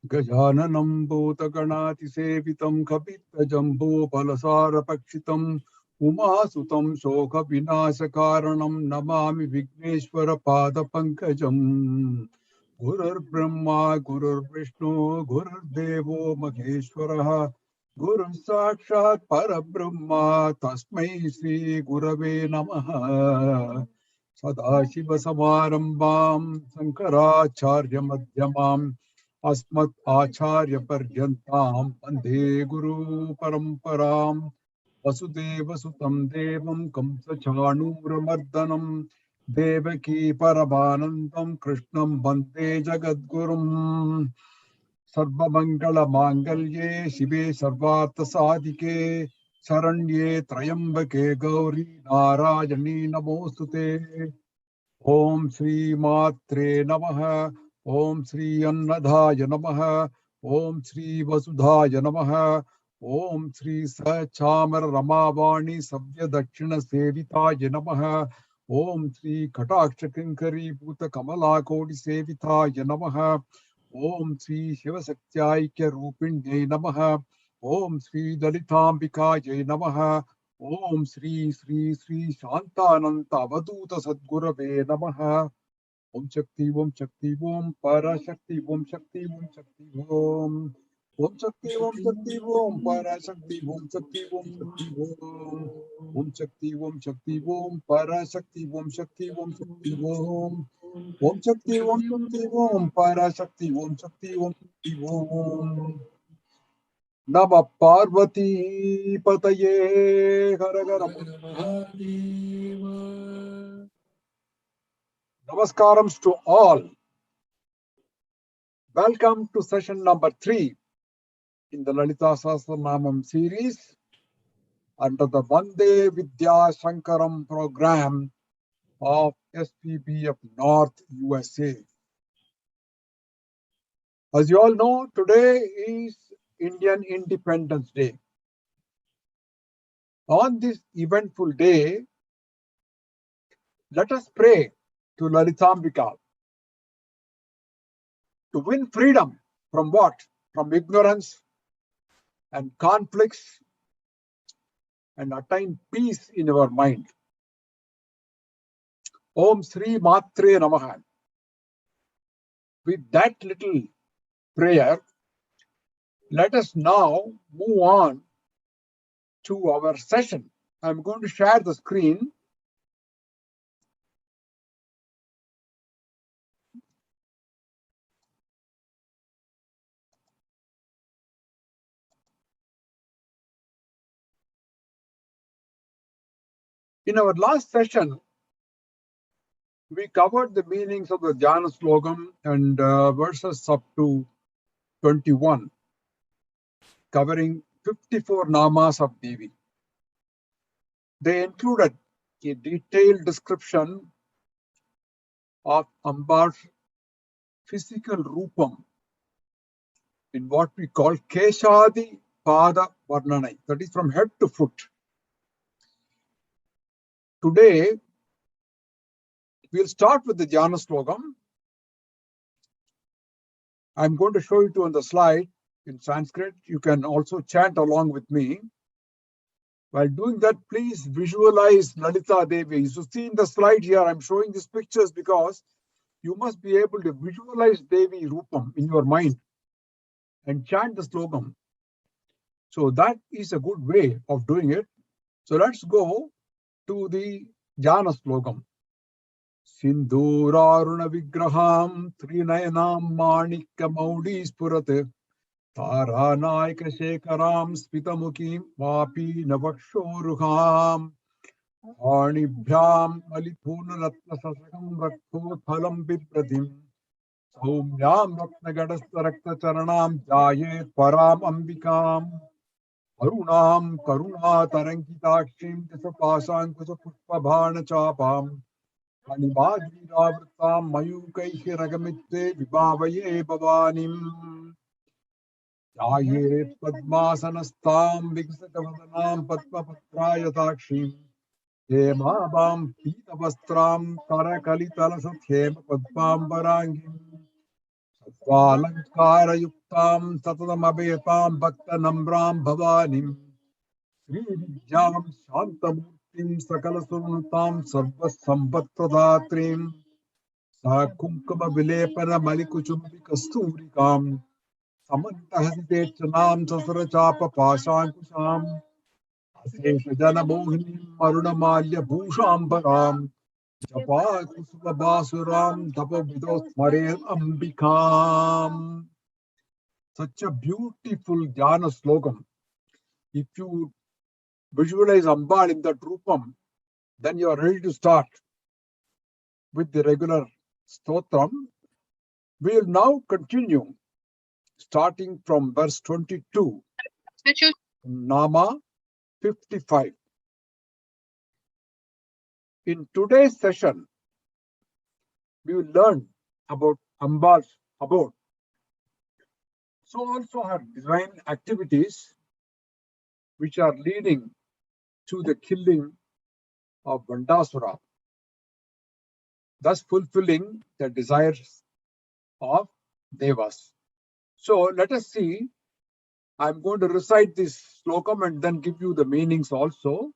Gajananam Bhotaganati Sevitam Kapita Jambu Palasara Pakshitam Umasutam Shokha Vinashakaranam Namami Vigneshwara Pada Pankajam Gurur Brahma Gurur Vishnu Gurur Devo Maheshwaraha Guru Sakshat Parabrahma Tasmai Sri Gurave Namaha Sadashiva Samarambam Sankaracharya Madhyamam Asmat Acharya Paryantam Vande Guru Paramparam Vasudeva Sutam Devam Kamsa Chanuramardanam Devaki Paramanandam Krishnam Vande Jagadgurum Sarvamangala Mangalye Shive Sarvartha Sadike Saranye Trayambake Gauri Narayani Namostute Om Shri Matre Namaha Om Shri Annadhaya Namaha Om Shri Vasudhaya Namaha Om Shri Sachamara Ramavani Savya Dakshina Sevitaya Namaha Om Shri Kataksha Kinkari Bhuta Kamala Kodi Sevitaya Namaha Om Shri Shiva Sakyaikya Rupinye Namaha Om Shri Lalitambikaya Namaha Om Shri Shri Shri Shantananta Avaduta Sadgurave Namaha Om Shakti Om Parashakti Om Shakti Om Om Shakti Om Parashakti Om Shakti Om Om Shakti Om Parashakti Om Shakti Om Om Shakti Om Parashakti Om Shakti Om Nama Parvati Pataye Hara Hara Namaskarams to all. Welcome to session number 3 in the Lalitha Sahasranamam series under the Vande Vidya Shankaram program of SVBF North, USA. As you all know, today is Indian Independence Day. On this eventful day, let us pray to Lalitambika to win freedom from what? From ignorance and conflicts, and attain peace in our mind. Om Sri Matre Namaha. With that little prayer, let us now move on to our session. I'm going to share the screen. In our last session, we covered the meanings of the Dhyana Slogam and verses up to 21, covering 54 namas of Devi. They included a detailed description of Amba's physical rupam in what we call Keshadi Pada Varnanai, that is from head to foot. Today, we'll start with the Dhyana Slogam. I'm going to show you on the slide in Sanskrit. You can also chant along with me. While doing that, please visualize Lalitha Devi. So see in the slide here, I'm showing these pictures because you must be able to visualize Devi Rupam in your mind and chant the slogam. So that is a good way of doing it. So let's go to the Dhyana Slogam. Sindhuraruna Vigraham Trinayanam Manika Maudi Spurate Taranaika Shekaram Spitamukim Vapi Navakshoruham Arnibhyam Malipuna Ratna Sasakam Rakto Phalam Bipratim Saumyam Ratnagadasta Rakta Charanam Jayet Param Ambikam Arunam Karuna Tarankitakshim Tisapasam Kusapuspa Chapam Anibadiravrtam Mayukaihi Ragamitte Vibhavaye Bhavanim Jayet Padmasanastam Viksatavadanam Padmapatrayatakshim Hemabam Pitavastram Tarakalitalasathema Padmambarangim Svatvalankarayuktam Satadamabetam Bhakta Namram Bhavanim Sri Vidyam Shantamurtim Sakala Sunutam Sarva Sambatpradhatrim Sa Kumkuma Vilepana Malikuchumbi Kasturikam Samantahasite Chanam Sasarachapa Pashankusham Asesha Janamohinim Marunamalya Bhushambaram Japa Kusuma Basuram Tapa Vidot Mare Ambikam. Such a beautiful Jnana slogam. If you visualize Ambal in that Rupam, then you are ready to start with the regular Stotram. We will now continue starting from verse 22, Nama 55. In today's session, we will learn about Ambal's abode. So also her divine activities which are leading to the killing of Vandasura, thus fulfilling the desires of Devas. So let us see. I'm going to recite this slokam and then give you the meanings also.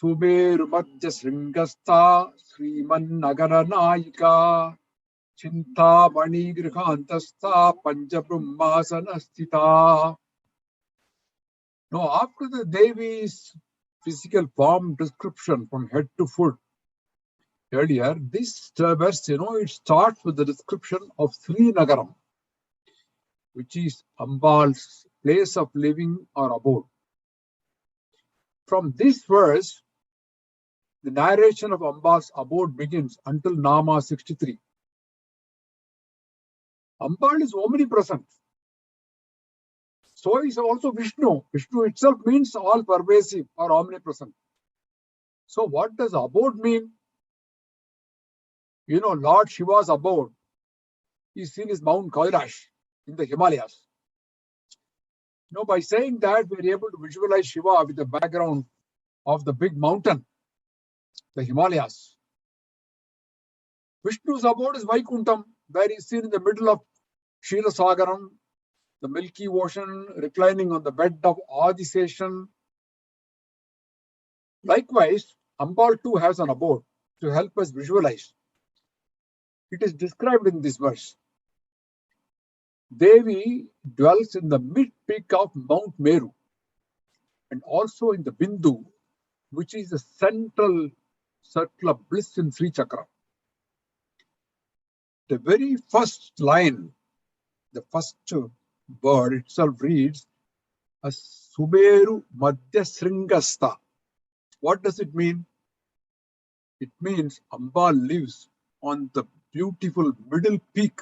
Sumeru Madhya Sringasta Sriman Nagara Naika Chinta Mani Grihantasta Panchabrahmasanastita. Now, after the Devi's physical form description from head to foot earlier, this verse, it starts with the description of Srinagaram, which is Ambal's place of living or abode. From this verse, the narration of Ambal's abode begins until Nama 63. Ambal is omnipresent. So is also Vishnu. Vishnu itself means all pervasive or omnipresent. So what does abode mean? Lord Shiva's abode is seen as Mount Kailash in the Himalayas. By saying that, we are able to visualize Shiva with the background of the big mountain, the Himalayas. Vishnu's abode is Vaikuntham, where he is seen in the middle of Kshilasagaram, the Milky Ocean, reclining on the bed of Adiseshan. Likewise, Ambal too has an abode to help us visualize. It is described in this verse. Devi dwells in the mid-peak of Mount Meru and also in the Bindu, which is the central circle of bliss in Sri Chakra. The very first line, the first word itself reads as Sumeru Madhya Sringasta. What does it mean? It means Ambal lives on the beautiful middle peak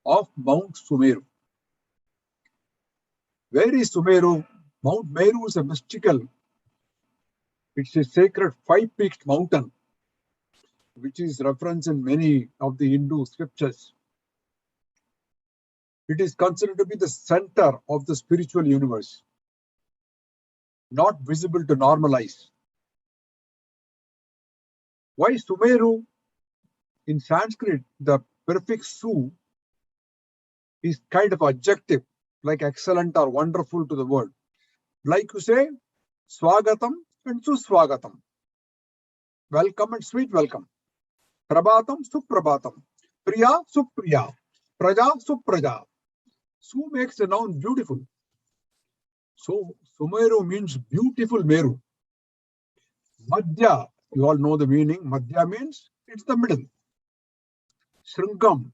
of Mount Sumeru. Where is Sumeru? Mount Meru is a mystical, it's a sacred five-peaked mountain, which is referenced in many of the Hindu scriptures. It is considered to be the center of the spiritual universe, not visible to normal eyes. Why Sumeru? In Sanskrit, the prefix su is kind of adjective, like excellent or wonderful to the word. Like you say, swagatam and suswagatam. Welcome and sweet welcome. Prabhatam, suprabhatam. Priya, supriya. Praja, supraja. Su makes the noun beautiful. So, Sumeru means beautiful Meru. Madhya, you all know the meaning. Madhya means it's the middle. Sringam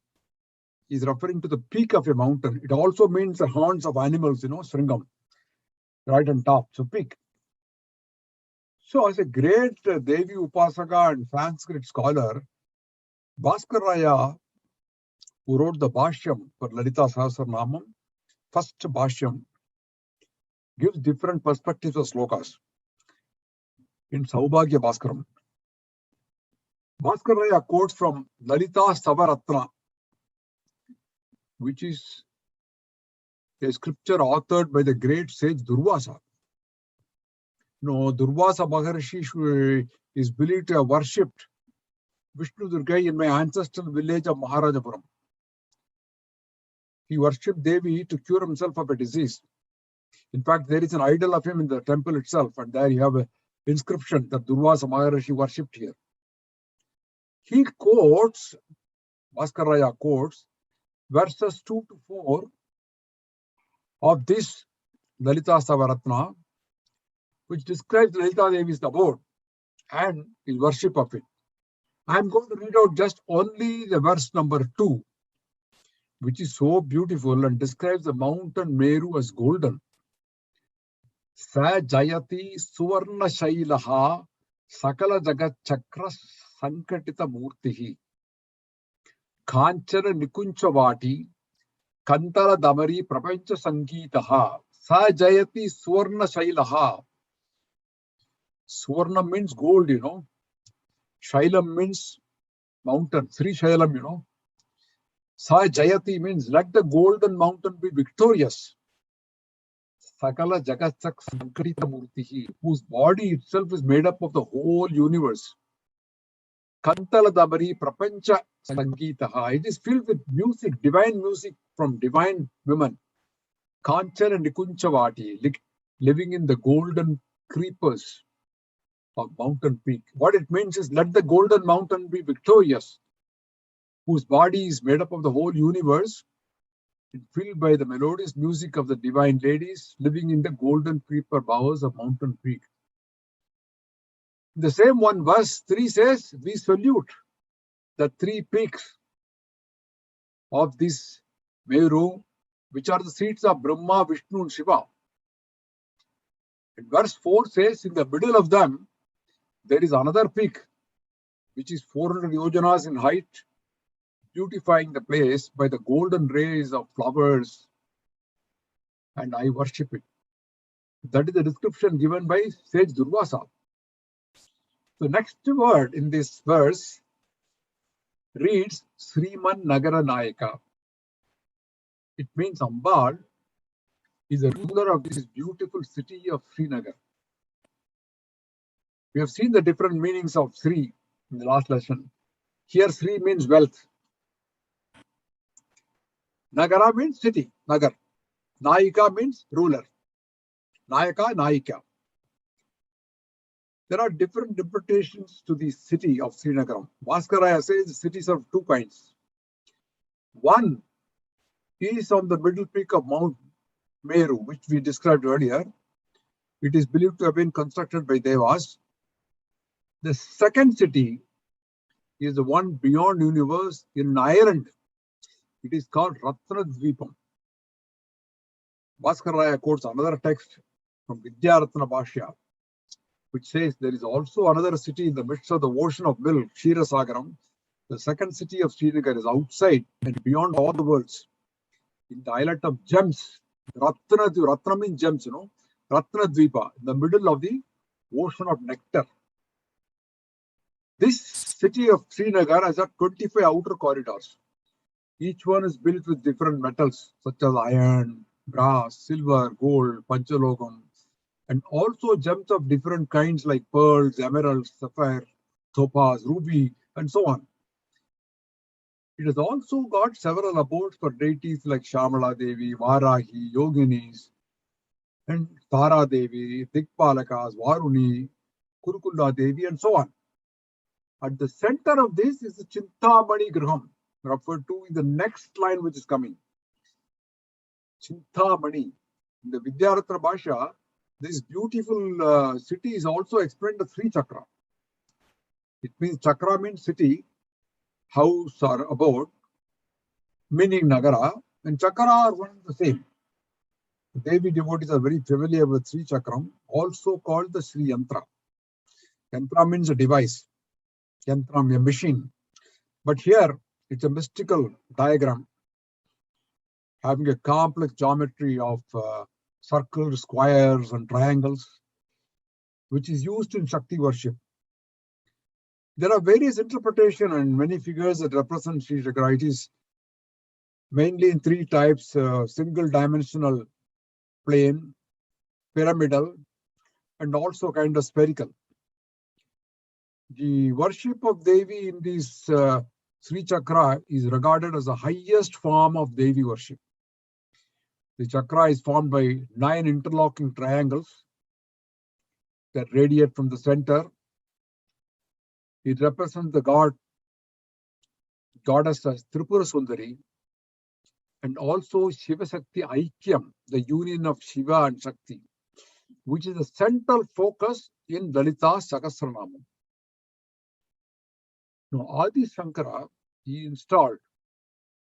is referring to the peak of a mountain. It also means the horns of animals, Sringam, right on top, so peak. So as a great Devi Upasaka and Sanskrit scholar, Bhaskaraya, who wrote the Bhashyam for Lalitha Sahasranamam, first Bhashyam, gives different perspectives of slokas in Saubhagya Bhaskaram. Bhaskaraya quotes from Lalita Savaratna, which is a scripture authored by the great sage Durvasa. Durvasa Maharshi is believed to have worshipped Vishnu Durgai in my ancestral village of Maharajapuram. He worshipped Devi to cure himself of a disease. In fact, there is an idol of him in the temple itself, and there you have an inscription that Durvasa Maharishi worshipped here. He quotes, Bhaskaraya quotes, verses 2 to 4 of this Lalitha Sahasranamam, which describes Lalita Devi's abode and his worship of it. I am going to read out just only the verse number 2, which is so beautiful and describes the mountain Meru as golden. Sa Jayati Suvarna Shailaha Sakala Jagat Chakra Sankatita Murtihi Kanchana Nikunchavati Kantala Damari Prapancha Sangeetaha Sa Jayati Suvarna Shailaha. Suvarna means gold, you know. Shailam means mountain. Sri Shailam, you know. Sa Jayati means let the golden mountain be victorious. Sakala Jagatsak Sankarita Murtihi, whose body itself is made up of the whole universe. Kantala Dabari Prapancha Sangeetaha. It is filled with music, divine music from divine women. Kanchana Nikunchavati, living in the golden creepers of mountain peak. What it means is let the golden mountain be victorious, whose body is made up of the whole universe, and filled by the melodious music of the divine ladies living in the golden creeper bowers of mountain peak. The same one, verse 3 says, we salute the 3 peaks of this Meru, which are the seats of Brahma, Vishnu, and Shiva. And verse 4 says, in the middle of them, there is another peak, which is 400 yojanas in height, beautifying the place by the golden rays of flowers, and I worship it. That is the description given by sage Durvasa. The next word in this verse reads Sriman Nagara Nayaka. It means Ambal is the ruler of this beautiful city of Srinagar. We have seen the different meanings of Sri in the last lesson. Here Sri means wealth. Nagara means city, Nagar. Nayika means ruler. Nayaka, Nayika. There are different interpretations to the city of Srinagar. Bhaskaraya says the cities are of 2 kinds. One is on the middle peak of Mount Meru, which we described earlier. It is believed to have been constructed by Devas. The second city is the one beyond universe in Ireland. It is called Ratnadvipam. Bhaskaraya quotes another text from Vidya Ratna Bhashya, which says there is also another city in the midst of the ocean of milk, Ksheerasagaram. The second city of Srinagar is outside and beyond all the worlds, in the islet of gems. Ratna means gems, you know. Ratnadvipa, in the middle of the ocean of nectar. This city of Srinagar has got 25 outer corridors. Each one is built with different metals such as iron, brass, silver, gold, panchalogam, and also gems of different kinds like pearls, emeralds, sapphire, topaz, ruby, and so on. It has also got several abodes for deities like Shamala Devi, Varahi, Yoginis, and Tara Devi, Dikpalakas, Varuni, Kurukula Devi, and so on. At the center of this is the Chintamani Griham, referred to in the next line which is coming. Chintamani. In the Vidyaratna Bhasha, this beautiful city is also explained as Sri Chakra. It means Chakra means city, house or abode, meaning Nagara, and Chakra are one and the same. The Devi devotees are very familiar with Sri Chakram, also called the Sri Yantra. Yantra means a device, Yantram, a machine. But here, it's a mystical diagram having a complex geometry of circles, squares, and triangles, which is used in Shakti worship. There are various interpretations and many figures that represent Sri Chakra. It is mainly in 3 types: single-dimensional plane, pyramidal, and also kind of spherical. The worship of Devi in this Sri Chakra is regarded as the highest form of Devi worship. The chakra is formed by 9 interlocking triangles that radiate from the center. It represents the goddess as Tripura Sundari, and also Shiva Shakti Aikyam, the union of Shiva and Shakti, which is the central focus in Lalitha Sahasranamam. Now, Adi Shankara, he installed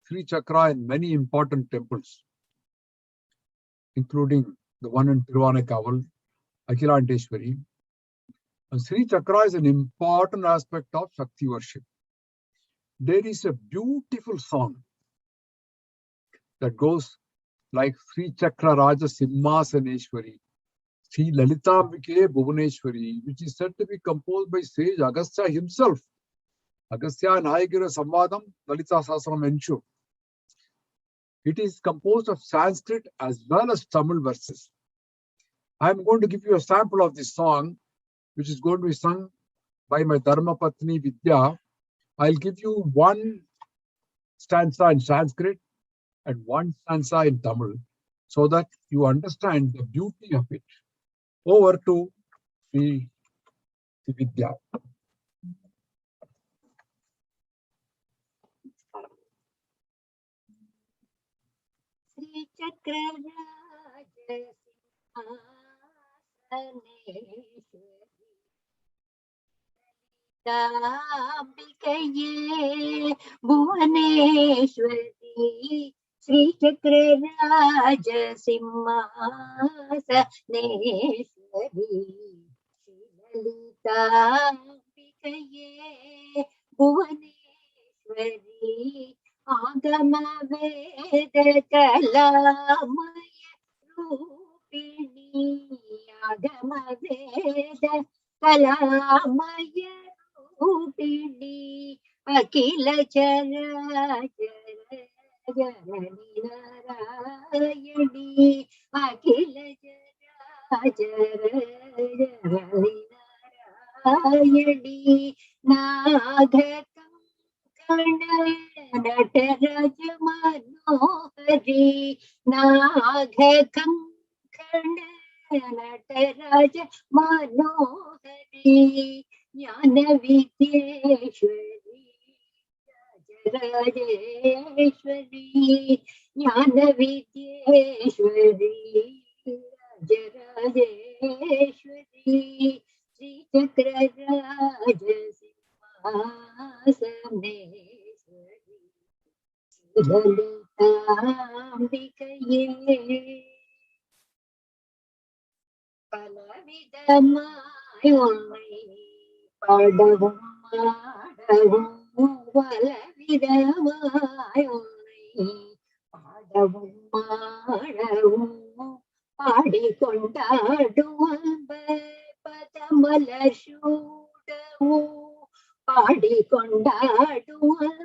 Sri Chakra in many important temples, including the one in Tiruvanakaval, Akhilanteshwari. And Sri Chakra is an important aspect of Shakti worship. There is a beautiful song that goes like Sri Chakra Raja Simhasaneshwari, Sri Lalitambike Bhuvaneshwari, which is said to be composed by sage Agastya himself. Agastya and Hayagiri Samvadam, Lalitha Sahasranamam ensure. It is composed of Sanskrit as well as Tamil verses. I am going to give you a sample of this song, which is going to be sung by my Dharma Patni Vidya. I'll give you one stanza in Sanskrit and one stanza in Tamil, so that you understand the beauty of it. Over to the Vidya. Sri Chakra Raja Ambikaye Bhuvaneshwari, Sri Chakra Raja Simhasaneshwari, Sri Lalita Ambikaye Bhuvaneshwari, Agama Veda Kalamaya Rupini, Agama Veda Kalamaya Rupini, Akila Chara Chara Janani Narayani, Akila Chara Chara Janani Narayani, Naghakam Nataraj Manohari, Naghakam Nataraj Manohari, Jnana Vidyeshwari, Rajarajeshwari, Jnana Vidyeshwari, Rajarajeshwari, Sri Chakra Raja Simhasaneshwari, Lalitambikaye பலவிதமாயுன்னை பாடவும் மாடவும், பலவிதமாயுன்னை பாடவும் மாடவும், பாடிக்கொண்டாடுவோம் பதமலர் சூடவும், பாடிக்கொண்டாடுவோம்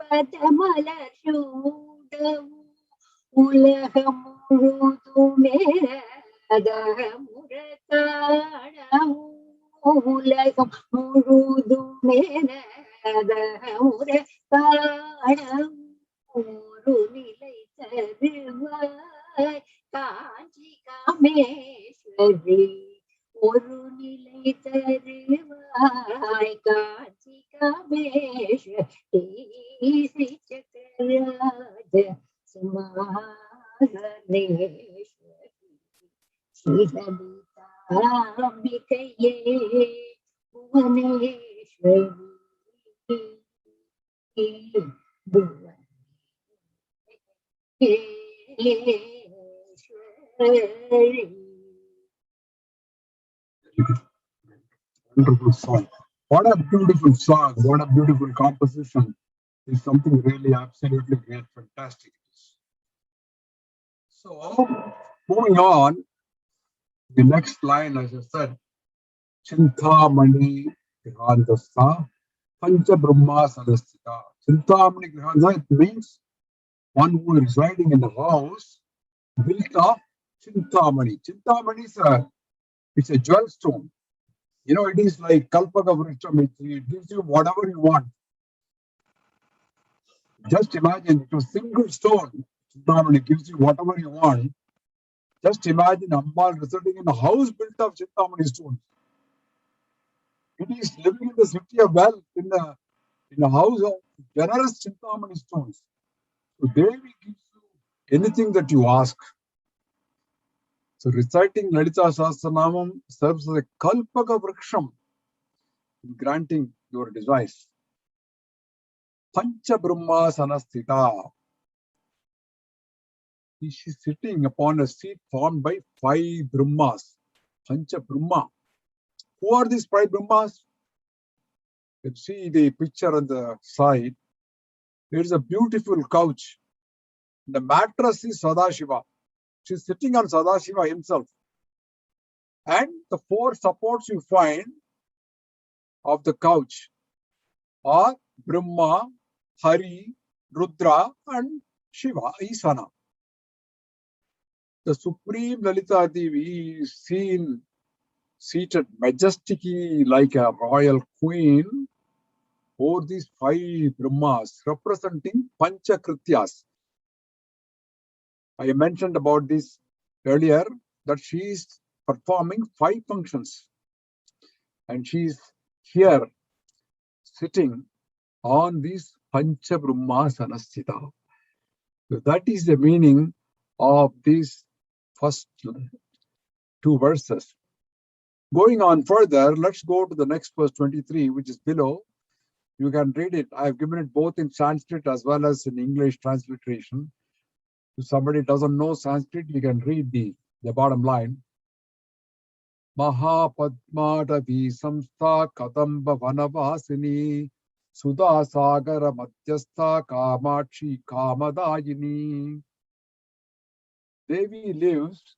பதமலர் சூடவும், உலகம் முழுதுமே முரத்தாடவும், உலகம் முழுதுமே முரத்தாடவும், ஒரு நிலை தருவாய் காஞ்சி காமேஸ்வரி, ஒரு நிலை தருவாய் காஞ்சி Kameshwari, Sri சக்கரராஜ Simhasaneswari, Sri லலிதாம்பிகையே Bhuvaneswari, Wonderful song. What a beautiful song. What a beautiful composition. It's something really absolutely great, fantastic. So, moving on, the next line, as I said, Chintamani Grihantastha Pancha Brahma Sadasthita. Chintamani Grihantastha, it means one who is residing in the house built of Chintamani. Chintamani is it's a jewel stone. You know, it is like Kalpaka Vrisham. It gives you whatever you want. Just imagine, it's a single stone. Chintamani gives you whatever you want. Just imagine Ambal residing in a house built of Chintamani stones. It is living in the city of wealth, in a house of generous Chintamani stones. So Devi gives you anything that you ask. So reciting Lalitha Sahasranamam serves as a kalpaka vriksham in granting your desires. Pancha Brahma Sanasthita. She is sitting upon a seat formed by 5 Brahmas. Pancha Brahma. Who are these 5 Brahmas? You can see the picture on the side. There is a beautiful couch. The mattress is Sadashiva. She is sitting on Sadashiva himself. And the 4 supports you find of the couch are Brahma, Hari, Rudra, and Shiva, Isana. The Supreme Lalita Devi is seen seated majestically like a royal queen over these 5 Brahmas, representing Panchakrityas. I mentioned about this earlier, that she is performing 5 functions. And she is here sitting on these Pancha Brahma Sanasthita. So that is the meaning of these first 2 verses. Going on further, let's go to the next verse 23, which is below. You can read it. I have given it both in Sanskrit as well as in English transliteration. If somebody doesn't know Sanskrit, you can read the bottom line. Mahapadmadavi samstha kadamba vanavasini sudha sagara madhyastha kamakshi kamadayini. Devi lives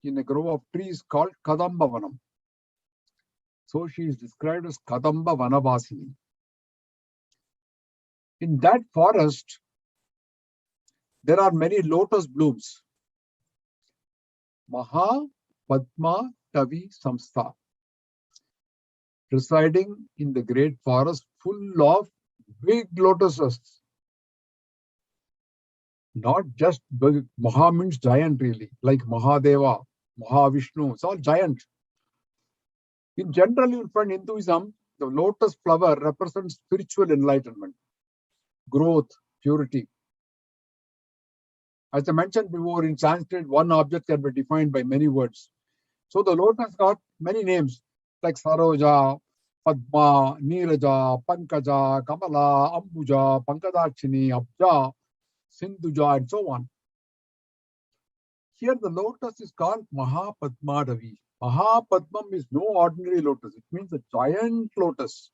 in a grove of trees called Kadamba Vanam. So she is described as Kadamba Vanavasini. In that forest, there are many lotus blooms. Maha Padma Tavi Samstha. Residing in the great forest full of big lotuses. Not just big. Maha means giant really, like Mahadeva, Mahavishnu, it's all giant. In general, you find Hinduism, the lotus flower represents spiritual enlightenment, growth, purity. As I mentioned before, in Sanskrit, one object can be defined by many words. So the lotus got many names like Saroja, Padma, Neeraja, Pankaja, Kamala, Ambuja, Pankadakshini, Abja, Sindhuja, and so on. Here the lotus is called Mahapadmadavi. Mahapadmam is no ordinary lotus. It means a giant lotus.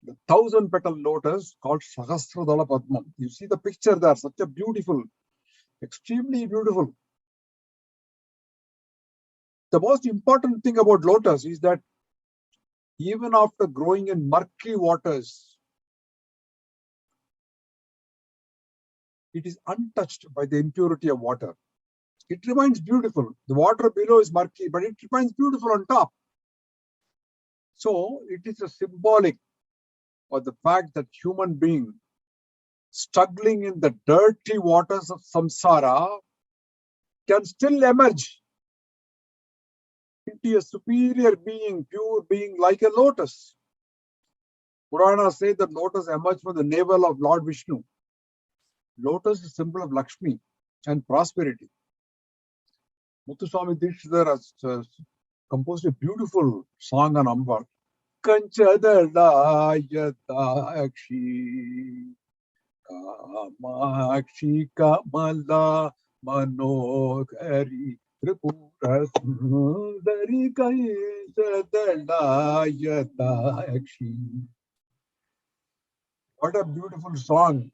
The 1,000-petal lotus called Sahasradala Padmam. You see the picture there, such a beautiful, extremely beautiful. The most important thing about lotus is that even after growing in murky waters, it is untouched by the impurity of water. It remains beautiful. The water below is murky, but it remains beautiful on top. So it is a symbolic of the fact that human being struggling in the dirty waters of samsara can still emerge into a superior being, pure being like a lotus. Puranas say that lotus emerged from the navel of Lord Vishnu. Lotus is a symbol of Lakshmi and prosperity. Muthuswami Dikshidhar has composed a beautiful song on Ambal. Kanchadalayadakshi Kamakshi Kamala Manogari Tripura Sundari Kanchadalayadakshi. What a beautiful song.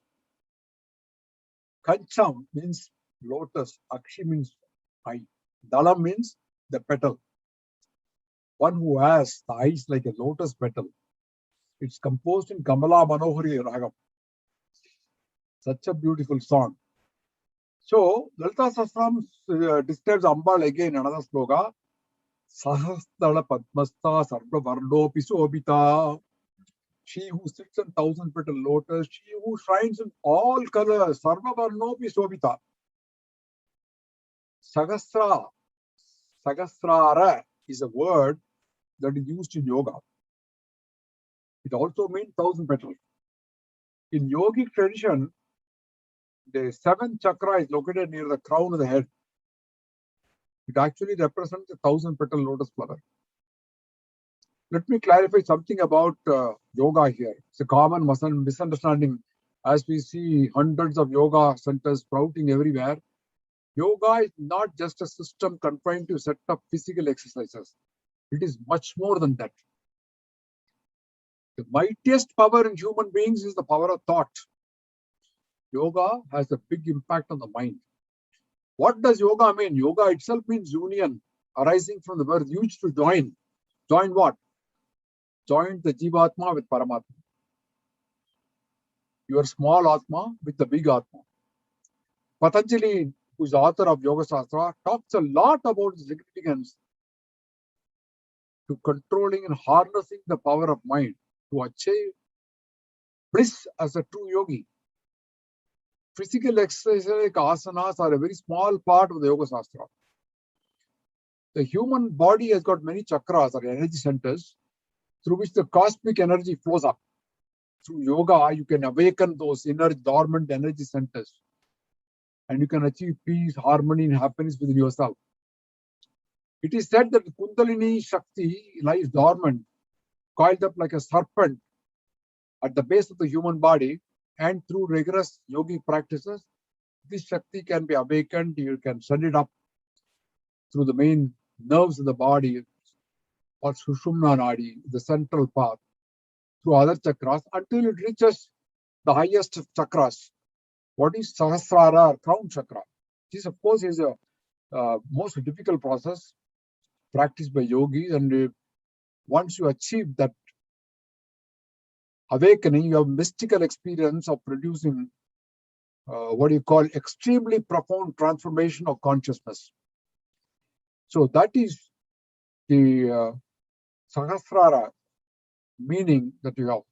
Kancham means lotus, Akshi means eye, Dalam means the petal. One who has the eyes like a lotus petal. It's composed in Kamala Manohari Ragam. Such a beautiful song. So, Lalita Sahasranam describes Ambal again, another sloka. Sahasdala Padmastha Sarva Varnopi Sobita. She who sits in 1,000-petal lotus, she who shines in all colors, Sarva Varnopi Sobhita. Sahasra, Sahasrara is a word that is used in yoga. It also means 1,000 petals. In yogic tradition, the seventh chakra is located near the crown of the head. It actually represents a 1,000-petal lotus flower. Let me clarify something about yoga here. It's a common misunderstanding as we see hundreds of yoga centers sprouting everywhere. Yoga is not just a system confined to set of physical exercises. It is much more than that. The mightiest power in human beings is the power of thought. Yoga has a big impact on the mind. What does yoga mean? Yoga itself means union, arising from the word used to join. Join what? Join the Jivatma with Paramatma. Your small Atma with the big Atma. Patanjali, who is the author of Yoga Shastra, talks a lot about the significance to controlling and harnessing the power of mind to achieve bliss as a true yogi. Physical exercises like asanas are a very small part of the Yoga Shastra. The human body has got many chakras or energy centers through which the cosmic energy flows up. Through yoga, you can awaken those inner dormant energy centers and you can achieve peace, harmony, and happiness within yourself. It is said that the Kundalini Shakti lies dormant, coiled up like a serpent at the base of the human body, and through rigorous yogic practices, this Shakti can be awakened. You can send it up through the main nerves of the body, or Sushumna Nadi, the central path, through other chakras until it reaches the highest of chakras. What is Sahasrara, or crown chakra? This, of course, is a most difficult process practiced by yogis, and once you achieve that awakening, you have mystical experience of producing what you call extremely profound transformation of consciousness. So that is the Sahasrara meaning that you have.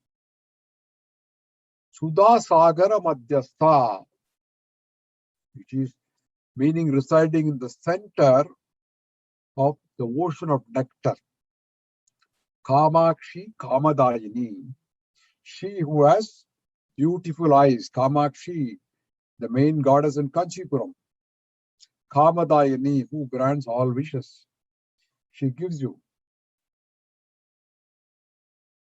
Sudha Sagara Madhyastha, which is meaning residing in the center of the ocean of nectar. Kamakshi Kamadayini, she who has beautiful eyes. Kamakshi, the main goddess in Kanchipuram. Kamadayini, who grants all wishes. She gives you.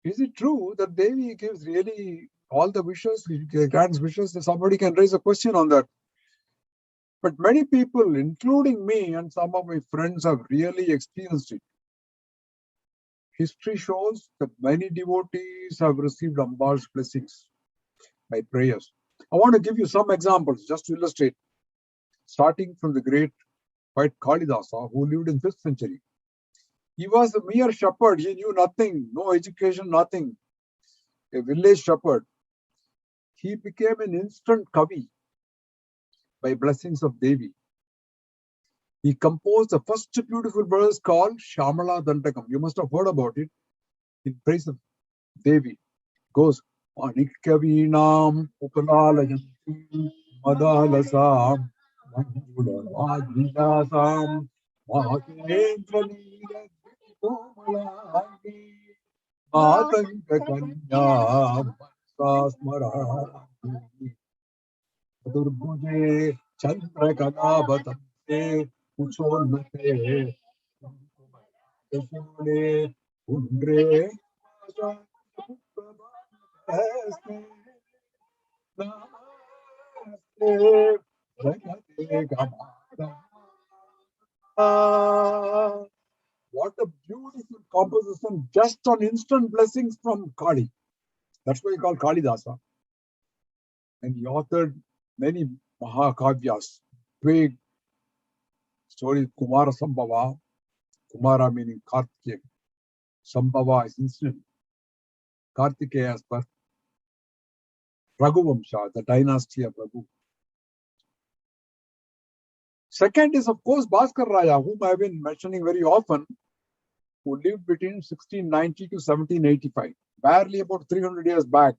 Is it true that Devi gives really all the wishes? She grants wishes? Somebody can raise a question on that. But many people, including me and some of my friends, have really experienced it. History shows that many devotees have received Amba's blessings by prayers. I want to give you some examples just to illustrate. Starting from the great poet Kalidasa, who lived in 5th century. He was a mere shepherd. He knew nothing, no education, nothing. A village shepherd. He became an instant Kavi by blessings of Devi. He composed the first beautiful verse called Shamala Dandakam. You must have heard about it in praise of Devi. It goes, Anikkavinam Upalalayanti Madalasam Manjulavajvidasam Mahakendra Neela Komalani Matanka Kanya Sasmarani Durbuje Chandra Kanabatante Uchonate Yasune Undre What a beautiful composition just on instant blessings from Kali. That's why he called Kalidasa. And he authored many Mahakavyas, big stories, Kumara Sambhava, Kumara meaning Kartikeya. Sambhava is incident. Kartikeya's birth. Raghuvamsha, the dynasty of Raghu. Second is, of course, Bhaskar Raya, whom I have been mentioning very often, who lived between 1690 to 1785. barely about 300 years back.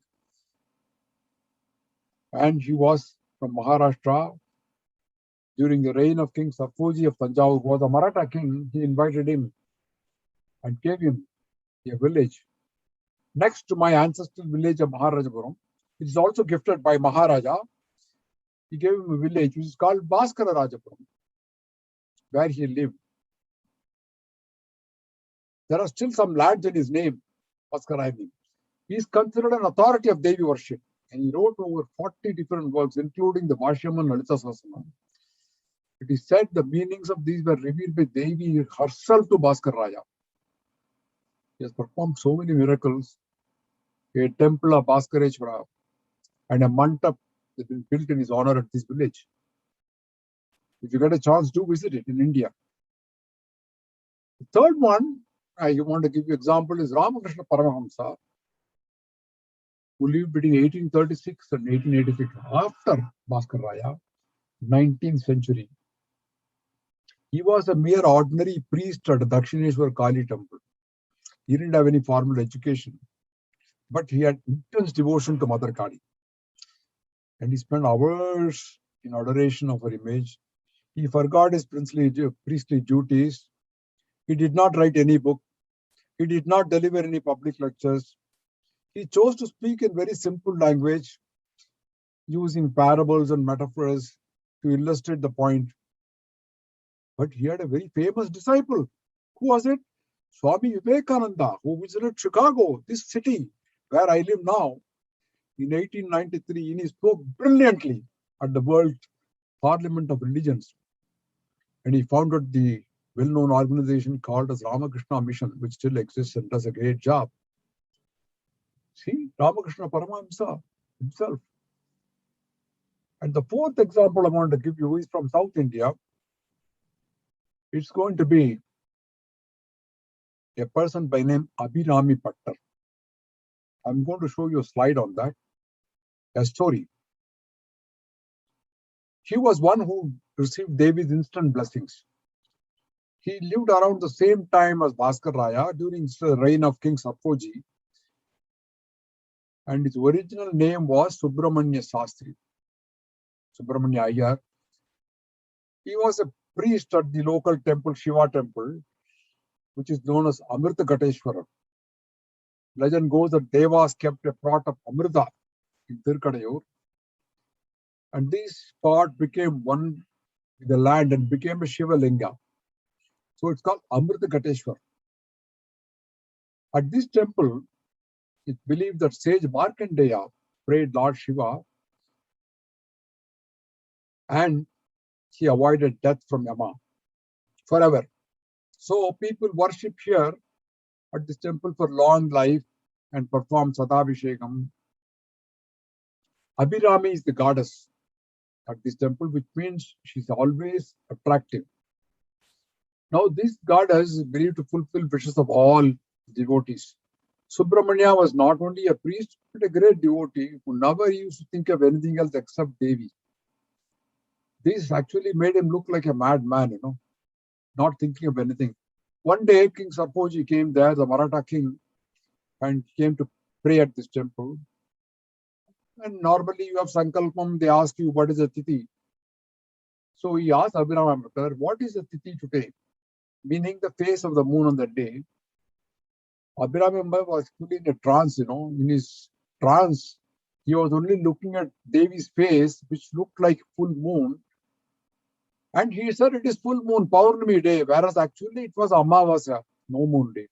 And he was from Maharashtra during the reign of King Sarpoji of Tanjavur, who was a Maratha king. He invited him and gave him a village next to my ancestral village of Maharajapuram, which is also gifted by Maharaja. He gave him a village which is called Bhaskara Rajapuram, where he lived. There are still some lands in his name, Bhaskara. He is considered an authority of Devi worship, and he wrote over 40 different works, including the Bhashyam and Lalitha Sahasranamam. It is said the meanings of these were revealed by Devi herself to Bhaskar Raja. He has performed so many miracles. A temple of Bhaskareshwara and a mandap that has been built in his honor at this village. If you get a chance, do visit it in India. The third one I want to give you example is Ramakrishna Paramahamsa, who lived between 1836 and 1886, after Bhaskar Raya, 19th century. He was a mere ordinary priest at Dakshineshwar Kali temple. He didn't have any formal education, but he had intense devotion to Mother Kali. And he spent hours in adoration of her image. He forgot his priestly duties. He did not write any book. He did not deliver any public lectures. He chose to speak in very simple language, using parables and metaphors to illustrate the point. But he had a very famous disciple. Who was it? Swami Vivekananda, who visited Chicago, this city where I live now, in 1893, and he spoke brilliantly at the World Parliament of Religions. And he founded the well-known organization called as Ramakrishna Mission, which still exists and does a great job. See, Ramakrishna Paramahamsa himself. And the fourth example I want to give you is from South India. It's going to be a person by name Abhirami Pattar. I'm going to show you a slide on that, a story. He was one who received Devi's instant blessings. He lived around the same time as Bhaskar Raya during the reign of King Sarpoji. And his original name was Subramanya Sastri, Subramanya Iyer. He was a priest at the local temple, Shiva temple, which is known as Amrita Gateshwara. Legend goes that Devas kept a pot of Amrita in Tirukadayur, and this pot became one with the land and became a Shiva Linga. So it's called Amrita Gateshwara. At this temple, it's believed that sage Markandeya prayed Lord Shiva and he avoided death from Yama forever. So people worship here at this temple for long life and perform Sadabhishekam. Abhirami is the goddess at this temple, which means she's always attractive. Now, this goddess is believed to fulfill wishes of all devotees. Subramanya was not only a priest, but a great devotee who never used to think of anything else except Devi. This actually made him look like a madman, not thinking of anything. One day, King Sarpoji came there, the Maratha king, and came to pray at this temple. And normally you have Sankalpam, they ask you, what is the Tithi? So he asked Abhirama Pattar, what is the Tithi today? Meaning the face of the moon on that day. Abhirama was fully in a trance, in his trance, he was only looking at Devi's face, which looked like full moon. And he said it is full moon, Paurnami day, whereas actually it was Amavasya, no moon day.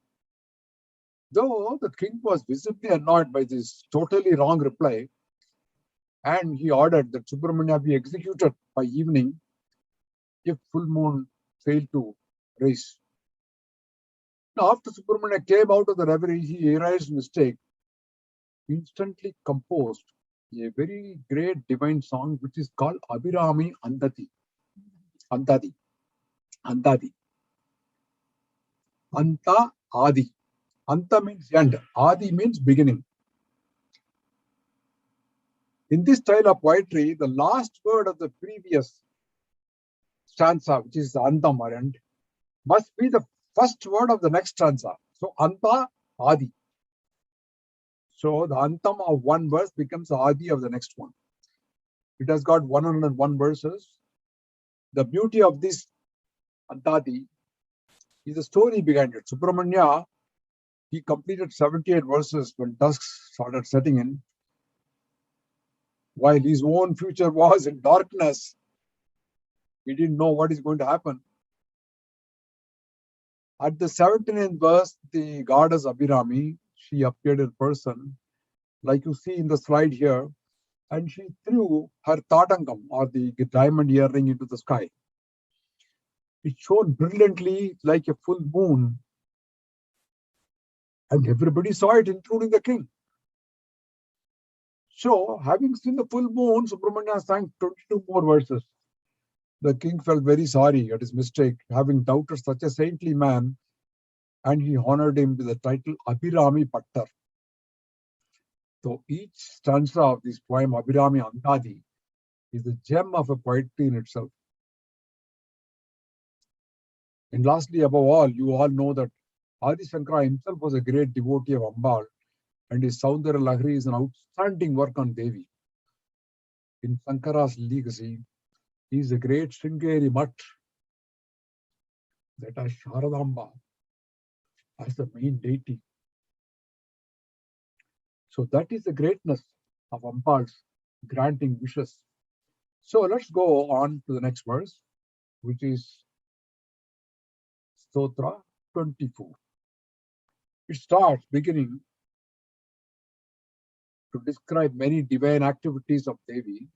Though the king was visibly annoyed by this totally wrong reply, and he ordered that Subramanya be executed by evening if full moon failed to rise. Now, after Subramanya came out of the reverie, he erased mistake, instantly composed a very great divine song which is called Abhirami Andati. Andadi. Andadi. Anta Adi. Anta means end. Adi means beginning. In this style of poetry, the last word of the previous stanza, which is Antam or end, must be the first word of the next stanza. So Anta Adi. So the Antam of one verse becomes Adi of the next one. It has got 101 verses. The beauty of this Antadi is the story behind it. Subramanya, he completed 78 verses when dusk started setting in. While his own future was in darkness, he didn't know what is going to happen. At the 79th verse, the goddess Abhirami, she appeared in person, like you see in the slide here, and she threw her tatangam, or the diamond earring, into the sky. It shone brilliantly like a full moon, and everybody saw it, including the king. So, having seen the full moon, Subramanya sang 22 more verses. The king felt very sorry at his mistake, having doubted such a saintly man, and he honored him with the title Abhirami Pattar. So each stanza of this poem, Abhirami Antadi, is a gem of a poetry in itself. And lastly, above all, you all know that Adi Shankara himself was a great devotee of Ambal, and his Saundara Lahari is an outstanding work on Devi. In Shankara's legacy, he is a great Sringeri Mutt that has Sharadamba as the main deity. So that is the greatness of Ambal's granting wishes. So let's go on to the next verse, which is Stotra 24. It starts beginning to describe many divine activities of Devi,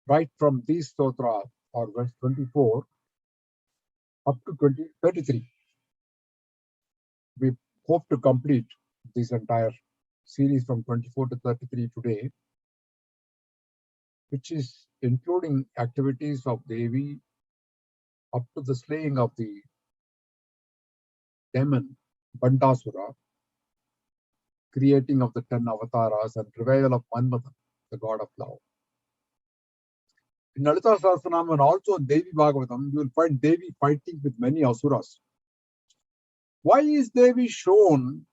right from these Stotra, or verse 24, up to 33. We hope to complete this entire series from 24 to 33 today, which is including activities of Devi up to the slaying of the demon Bandasura, creating of the 10 avatars, and revival of Manmata, the god of love. In Lalitha Sahasranamam and also in Devi Bhagavatam, you will find Devi fighting with many asuras. Why is Devi shown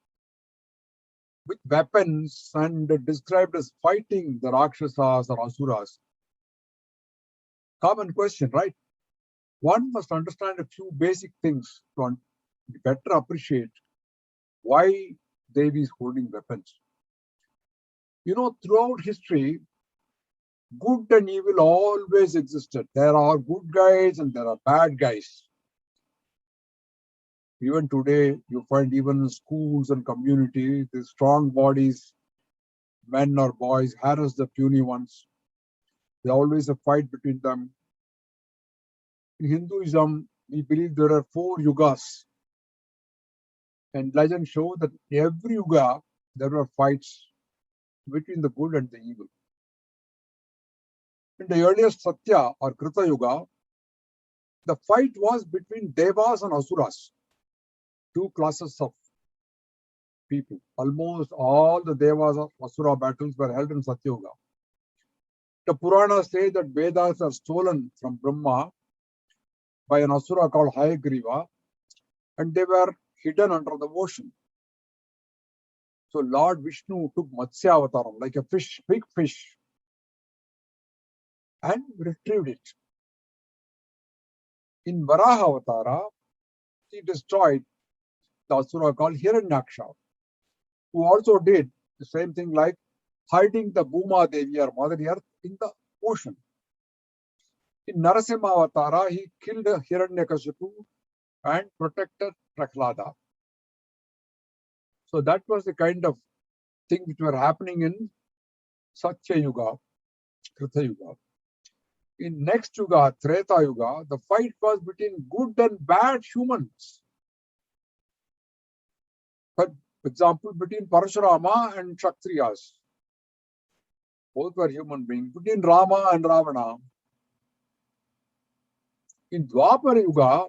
with weapons and described as fighting the Rakshasas or asuras? Common question, right? One must understand a few basic things to better appreciate why Devi is holding weapons. You know, throughout history, good and evil always existed. There are good guys and there are bad guys. Even today, you find even in schools and communities, the strong bodies, men or boys, harass the puny ones. There's always a fight between them. In Hinduism, we believe there are 4 yugas. And legends show that every yuga, there were fights between the good and the evil. In the earliest Satya or Krita Yuga, the fight was between Devas and Asuras, 2 classes of people. Almost all the Devas or Asura battles were held in Satya Yuga. The Puranas say that Vedas are stolen from Brahma by an Asura called Hayagriva, and they were hidden under the ocean. So Lord Vishnu took Matsya Avataram, like a fish, big fish, and retrieved it. In Varaha Avatara, he destroyed the Asura called Hiranyaksha, who also did the same thing, like hiding the Bhuma Devi or Mother Earth in the ocean. In Narasimha Avatara, he killed Hiranyakashipu and protected Prahlada. So that was the kind of thing which were happening in Satya Yuga, Krita Yuga. In next Yuga, Treta Yuga, the fight was between good and bad humans. For example, between Parashurama and Kshatriyas. Both were human beings. Between Rama and Ravana. In Dwapara Yuga,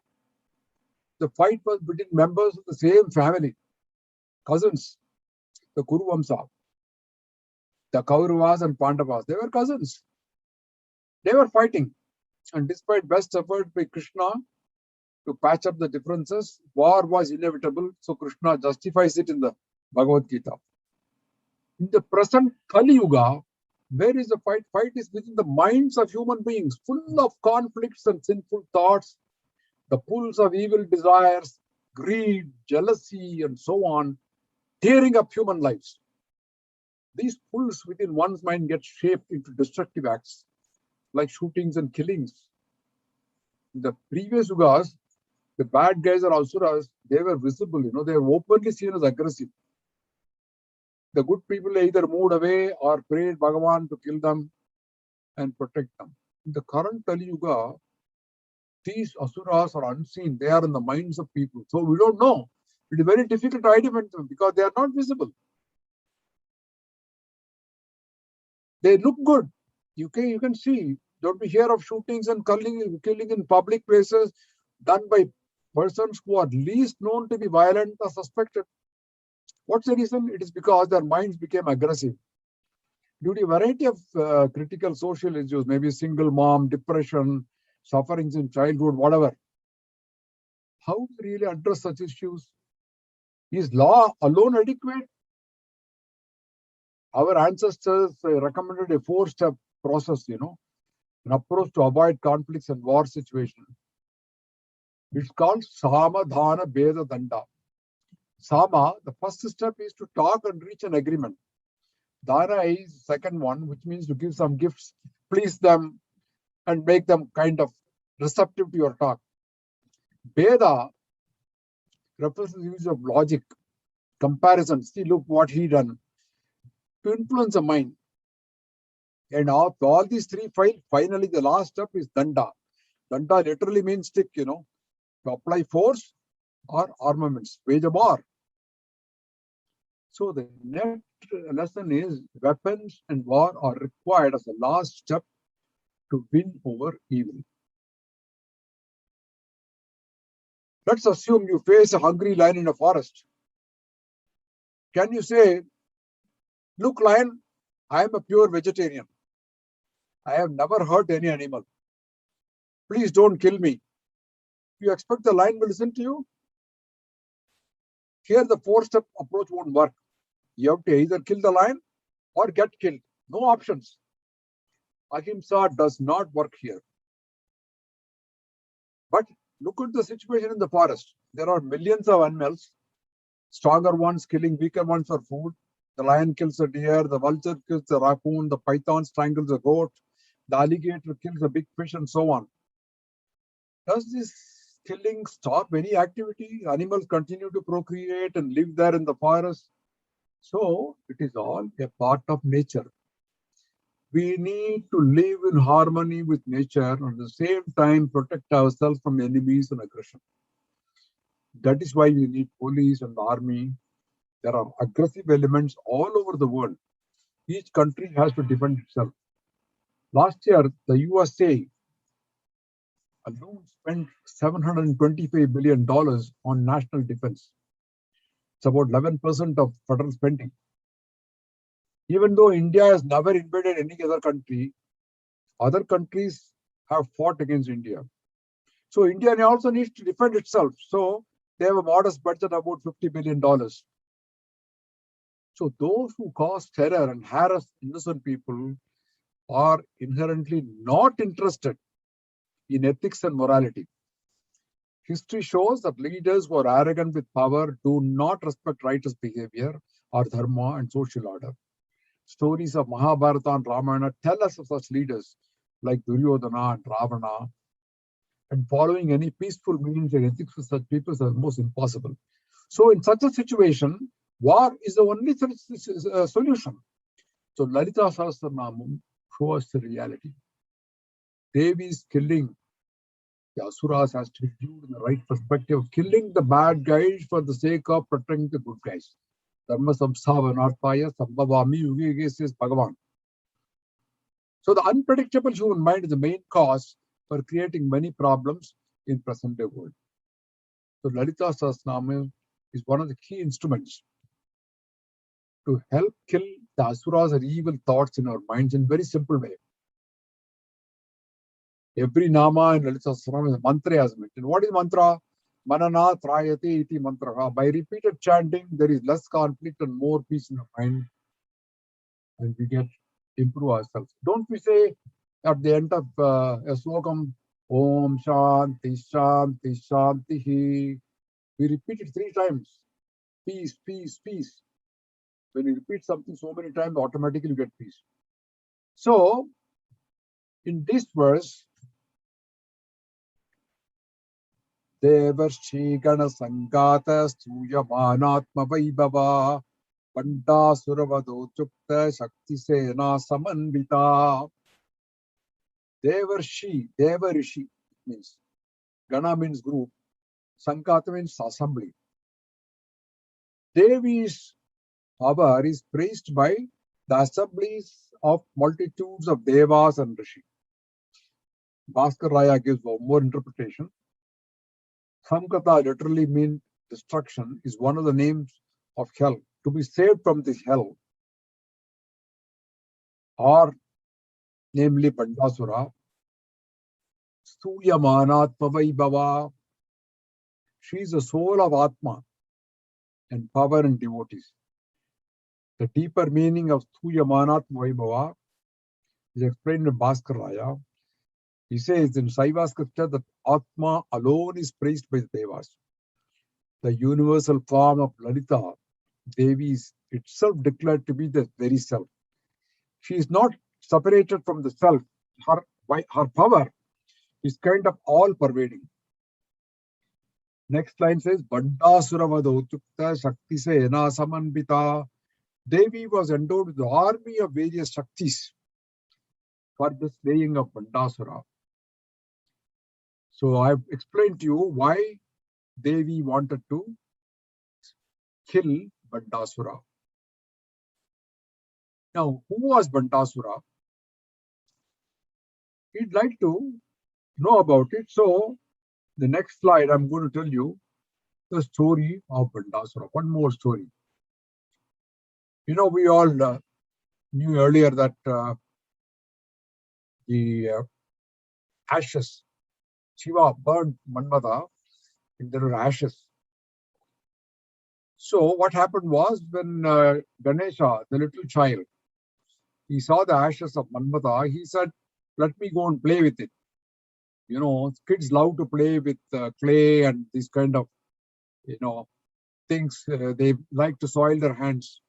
the fight was between members of the same family, cousins, the Kuruvamsa, the Kauravas and Pandavas. They were cousins. They were fighting. And despite best effort by Krishna to patch up the differences, war was inevitable. So Krishna justifies it in the Bhagavad Gita. In the present Kali Yuga, where is the fight? Fight is within the minds of human beings, full of conflicts and sinful thoughts, the pulls of evil desires, greed, jealousy, and so on, tearing up human lives. These pulls within one's mind get shaped into destructive acts like shootings and killings. In the previous yugas, the bad guys or asuras, they were visible, they were openly seen as aggressive. The good people either moved away or prayed Bhagavan to kill them and protect them. In the current Kali Yuga, these asuras are unseen. They are in the minds of people. So we don't know. It is very difficult to identify them because they are not visible. They look good. You can see. Don't we hear of shootings and killing in public places done by persons who are least known to be violent or suspected? What's the reason? It is because their minds became aggressive. Due to a variety of critical social issues, maybe single mom, depression, sufferings in childhood, whatever. How to really address such issues? Is law alone adequate? Our ancestors recommended a 4-step process, an approach to avoid conflicts and war situations. It's called Sama, Dhana, Beda, Danda. Sama, the first step is to talk and reach an agreement. Dhana is the second one, which means to give some gifts, please them, and make them kind of receptive to your talk. Beda represents the use of logic, comparison. See, look what he done to influence the mind. And of all these three, finally the last step is Danda. Danda literally means stick, to apply force or armaments, wage a war. So the next lesson is weapons and war are required as the last step to win over evil. Let's assume you face a hungry lion in a forest. Can you say, look, lion, I am a pure vegetarian. I have never hurt any animal. Please don't kill me. You expect the lion will listen to you? Here, the 4-step approach won't work. You have to either kill the lion or get killed. No options. Ahimsa does not work here. But look at the situation in the forest. There are millions of animals, stronger ones killing weaker ones for food. The lion kills a deer, the vulture kills the raccoon, the python strangles a goat, the alligator kills a big fish, and so on. Does this killing stop any activity? Animals continue to procreate and live there in the forest. So it is all a part of nature. We need to live in harmony with nature and at the same time protect ourselves from enemies and aggression. That is why we need police and army. There are aggressive elements all over the world. Each country has to defend itself. Last year, the USA alone spent $725 billion on national defense. It's about 11% of federal spending. Even though India has never invaded any other countries have fought against India. So India also needs to defend itself. So they have a modest budget of about $50 billion. So those who cause terror and harass innocent people are inherently not interested in ethics and morality. History shows that leaders who are arrogant with power do not respect righteous behavior or dharma and social order. Stories of Mahabharata and Ramayana tell us of such leaders like Duryodhana and Ravana. And following any peaceful means and ethics with such people is almost impossible. So in such a situation, war is the only solution. So Lalitha Sahasranamam shows the reality. Devi's killing the asuras has to be viewed in the right perspective, killing the bad guys for the sake of protecting the good guys. Dharma samsavanarthaya sambhavami yuge yuge says Bhagavan. So the unpredictable human mind is the main cause for creating many problems in present day world. So Lalitha Sahasranamam is one of the key instruments to help kill the asuras or evil thoughts in our minds in a very simple way. Every nama in Lalitha Sahasranamam is a mantra as mentioned. What is mantra? Manana trayate iti mantra. By repeated chanting, there is less conflict and more peace in the mind. and we get improve ourselves. Don't we say at the end of a slokam, Om Shanti Shanti Shanti? We repeat it 3 times. Peace, peace, peace. When you repeat something so many times, automatically you get peace. So, in this verse, Devarshi Gana Sangata Stuyamanatma Vaibhava Panda Suravado Chukta Shakti Sena Samanvita. Devarishi means Gana means group, Sankata means assembly. Devi's power is praised by the assemblies of multitudes of devas and rishi. Bhaskar Raya gives one more interpretation. Samkata literally means destruction, is one of the names of hell. To be saved from this hell, or namely Bandasura, Stuyamanatma Vaibhava, she is the soul of Atma and power and devotees. The deeper meaning of Stuyamanatma Vaibhava is explained in Bhaskar Raya. He says in Saiva scripture that Atma alone is praised by the Devas. The universal form of Lalitha Devi is itself declared to be the very self. She is not separated from the self. Her power is kind of all-pervading. Next line says, Bandasuravado Chukta Shakti Sena Samanvita. Devi was endowed with the army of various Shaktis for the slaying of Bandasura. So I've explained to you why Devi wanted to kill Bandasura. Now, who was Bandasura? He'd like to know about it. So, the next slide, I'm going to tell you the story of Bandasura. One more story. You know, we all knew earlier that the ashes, Shiva burned Manmata, and there were ashes. So, what happened was when Ganesha, the little child, he saw the ashes of Manmata, he said, let me go and play with it. You know, kids love to play with clay and these kind of, things. They like to soil their hands,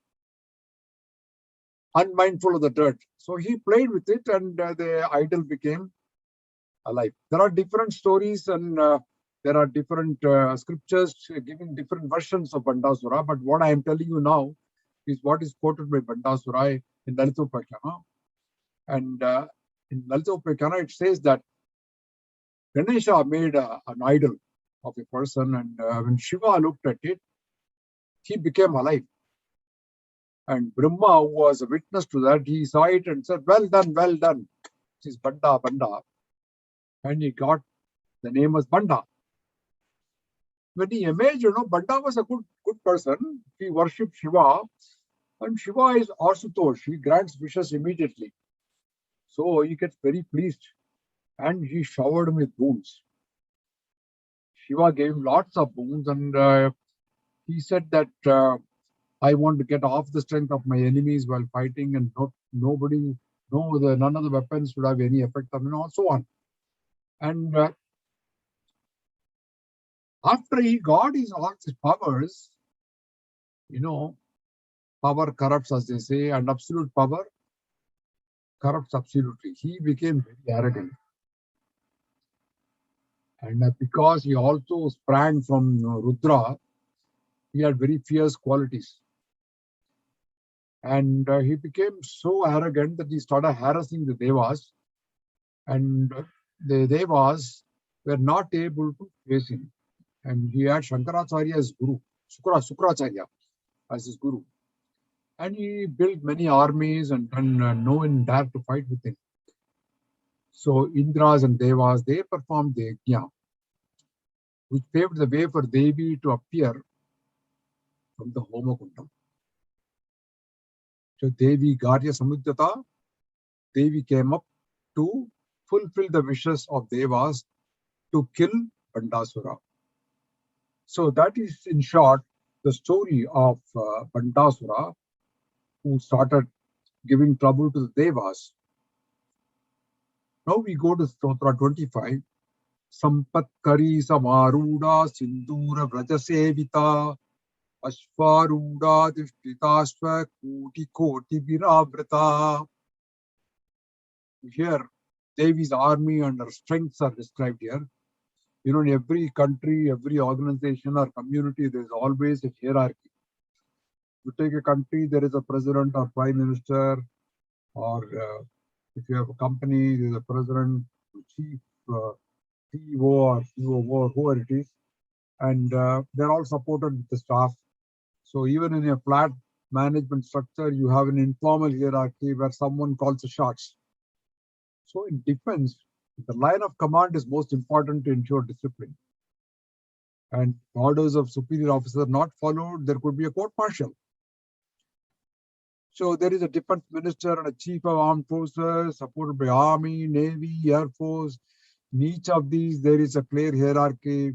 unmindful of the dirt. So he played with it and the idol became alive. There are different stories and there are different scriptures giving different versions of Bandasura. But what I am telling you now is what is quoted by Bandasura in Lalitha Upakhana. And in Lalitha Upakhana, it says that Ganesha made an idol of a person, and when Shiva looked at it, he became alive. And Brahma, who was a witness to that, he saw it and said, well done, well done. This is Banda. And he got the name as Banda. When he imaged, Banda was a good person. He worshipped Shiva, and Shiva is Asutosh. He grants wishes immediately. So he gets very pleased, and he showered him with boons. Shiva gave him lots of boons, and he said that I want to get off the strength of my enemies while fighting, and none of the weapons would have any effect on me, and so on. And after he got all his powers, power corrupts, as they say, and absolute power corrupts absolutely. He became very arrogant. And because he also sprang from Rudra, he had very fierce qualities. And he became so arrogant that he started harassing the Devas. And the Devas were not able to face him. And he had Shankaracharya as guru, Sukracharya as his guru. And he built many armies, and no one dared to fight with him. So Indras and Devas, they performed the yajna, which paved the way for Devi to appear from the Homakundam. So Devi Garya Samudjata, Devi came up to fulfill the wishes of Devas to kill Bandasura. So that is, in short, the story of Bandasura, who started giving trouble to the Devas. Now we go to Stotra 25. Sampatkari Samaruda Sindura Vrajasevita Ashvaruda Dishtitasva Koti Koti Viravrata. Here, Devi's army and her strengths are described here. You know, in every country, every organization or community, there is always a hierarchy. You take a country, there is a president or prime minister, or if you have a company, there is a president, chief CEO or COO, or whoever it is, and they're all supported with the staff. So even in a flat management structure, you have an informal hierarchy where someone calls the shots. So in defense, the line of command is most important to ensure discipline. And orders of superior officer not followed, there could be a court martial. So there is a defense minister and a chief of armed forces supported by army, navy, air force. In each of these, there is a clear hierarchy.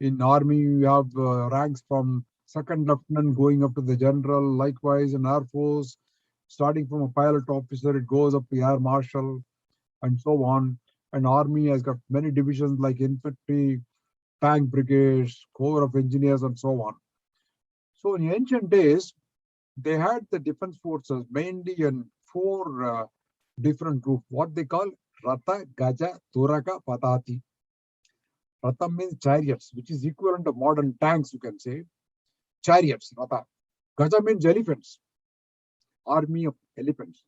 In army, you have ranks from second lieutenant going up to the general. Likewise, in air force, starting from a pilot officer, it goes up to air marshal, and so on. And army has got many divisions like infantry, tank brigades, corps of engineers, and so on. So in ancient days, they had the defense forces mainly in four different groups, what they call Ratha, Gaja, Turaka, Patati. Ratha means chariots, which is equivalent to modern tanks, you can say. Chariots, Ratha. Gaja means elephants, army of elephants.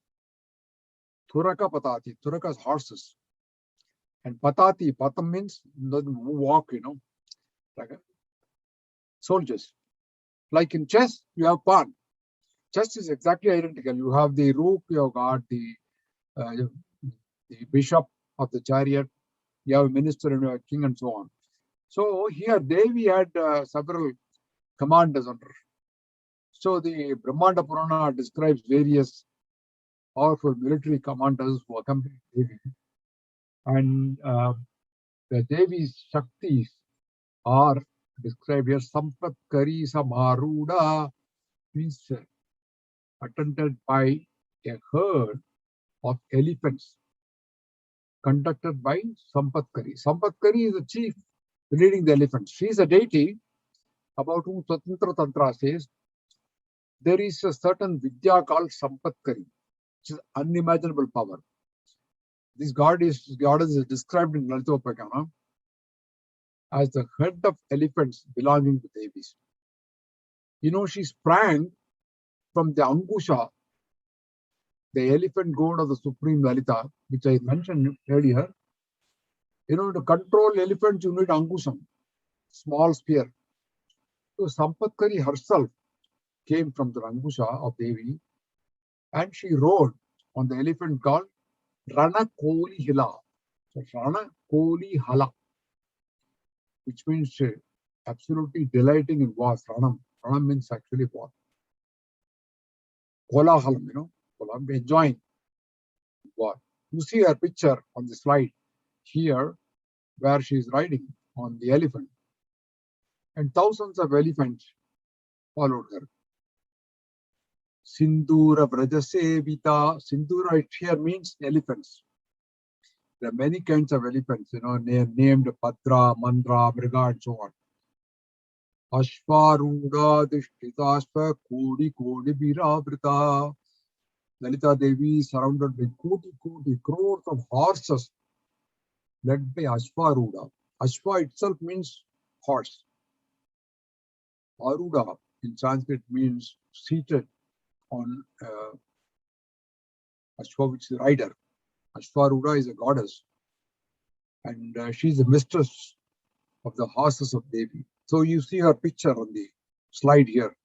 Turaka, Patati. Turaka is horses. And Patati, Patam means walk, you know, like soldiers. Like in chess, you have pawn. Chess is exactly identical. You have the rook, you have got the bishop of the chariot, you have a minister and a king, and so on. So here Devi had several commanders under her. So the Brahmanda Purana describes various powerful military commanders who accompanied Devi. And the Devi's Shaktis are described here. Sampatkari Samaruda means attended by a herd of elephants conducted by Sampatkari. Sampatkari is the chief leading the elephants. She is a deity about whom Swatantra Tantra says there is a certain Vidya called Sampatkari, which is unimaginable power. This goddess is described in Lalitha Sahasranamam as the head of elephants belonging to Devis. You know, she sprang from the Angusha, the elephant god of the Supreme Lalita, which I mentioned earlier. You know, to control elephants, you need Angusham, small spear. So Sampatkari herself came from the Angusha of Devi, and she rode on the elephant called Rana Koli Hila. So Rana Koli Hala, which means absolutely delighting in war. Ranam. Ranam means actually war. Kolahalam, you know, Kolam, enjoying war. You see her picture on the slide here, where she is riding on the elephant. And thousands of elephants followed her. Sindura Vrajasevita. Sindura here means elephants. There are many kinds of elephants, you know, named Padra, Mandra, Mriga, and so on. Ashvaruda, Dishtitasva, Kodi, Kodi, Viravrita. Lalita Devi is surrounded by Koti, crores of horses led by Ashvaruda. Ashva itself means horse. Aruda in Sanskrit means seated on Ashva, which is rider. Ashvaruda is a goddess, and she is the mistress of the horses of Devi. So you see her picture on the slide here.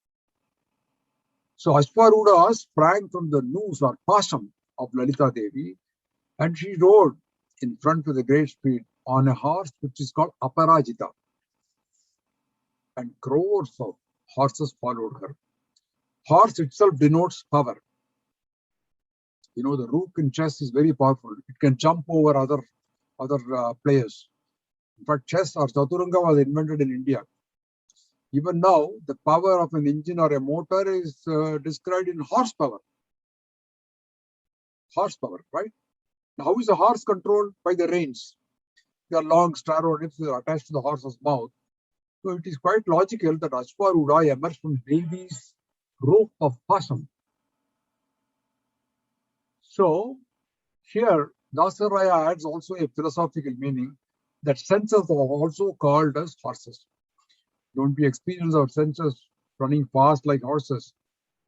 So Ashvaruda sprang from the noose or pasam of Lalita Devi, and she rode in front with a great speed on a horse which is called Aparajita. And crores of horses followed her. Horse itself denotes power. You know, the rook in chess is very powerful. It can jump over other players. In fact, chess or Chaturanga was invented in India. Even now, the power of an engine or a motor is described in horsepower. horsepower, right? Now, how is a horse controlled? By the reins. There are long narrow nips that are attached to the horse's mouth. So it is quite logical that Ashwaruda emerged from Devi's rope of pasam. So here, Dasaraya adds also a philosophical meaning that senses are also called as horses. Don't we experience our senses running fast like horses?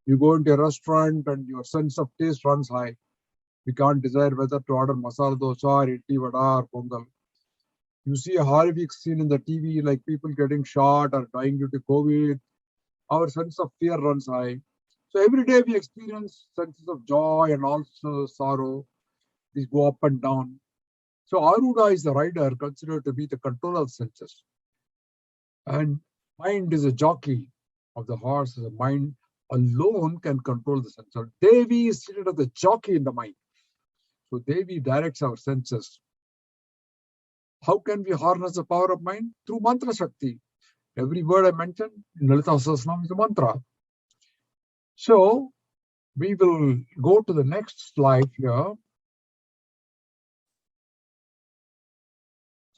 You go into a restaurant and your sense of taste runs high. We can't decide whether to order masala dosa or idli vada or pongal. You see a horrific scene in the TV like people getting shot or dying due to COVID. Our sense of fear runs high. So every day we experience senses of joy and also sorrow. These go up and down. So Aruda is the rider considered to be the controller of senses. And mind is a jockey of the horse. The mind alone can control the senses. Devi is seated as the jockey in the mind. So Devi directs our senses. How can we harness the power of mind? Through mantra shakti. Every word I mentioned in Lalitha Sahasranamam is a mantra. So we will go to the next slide here.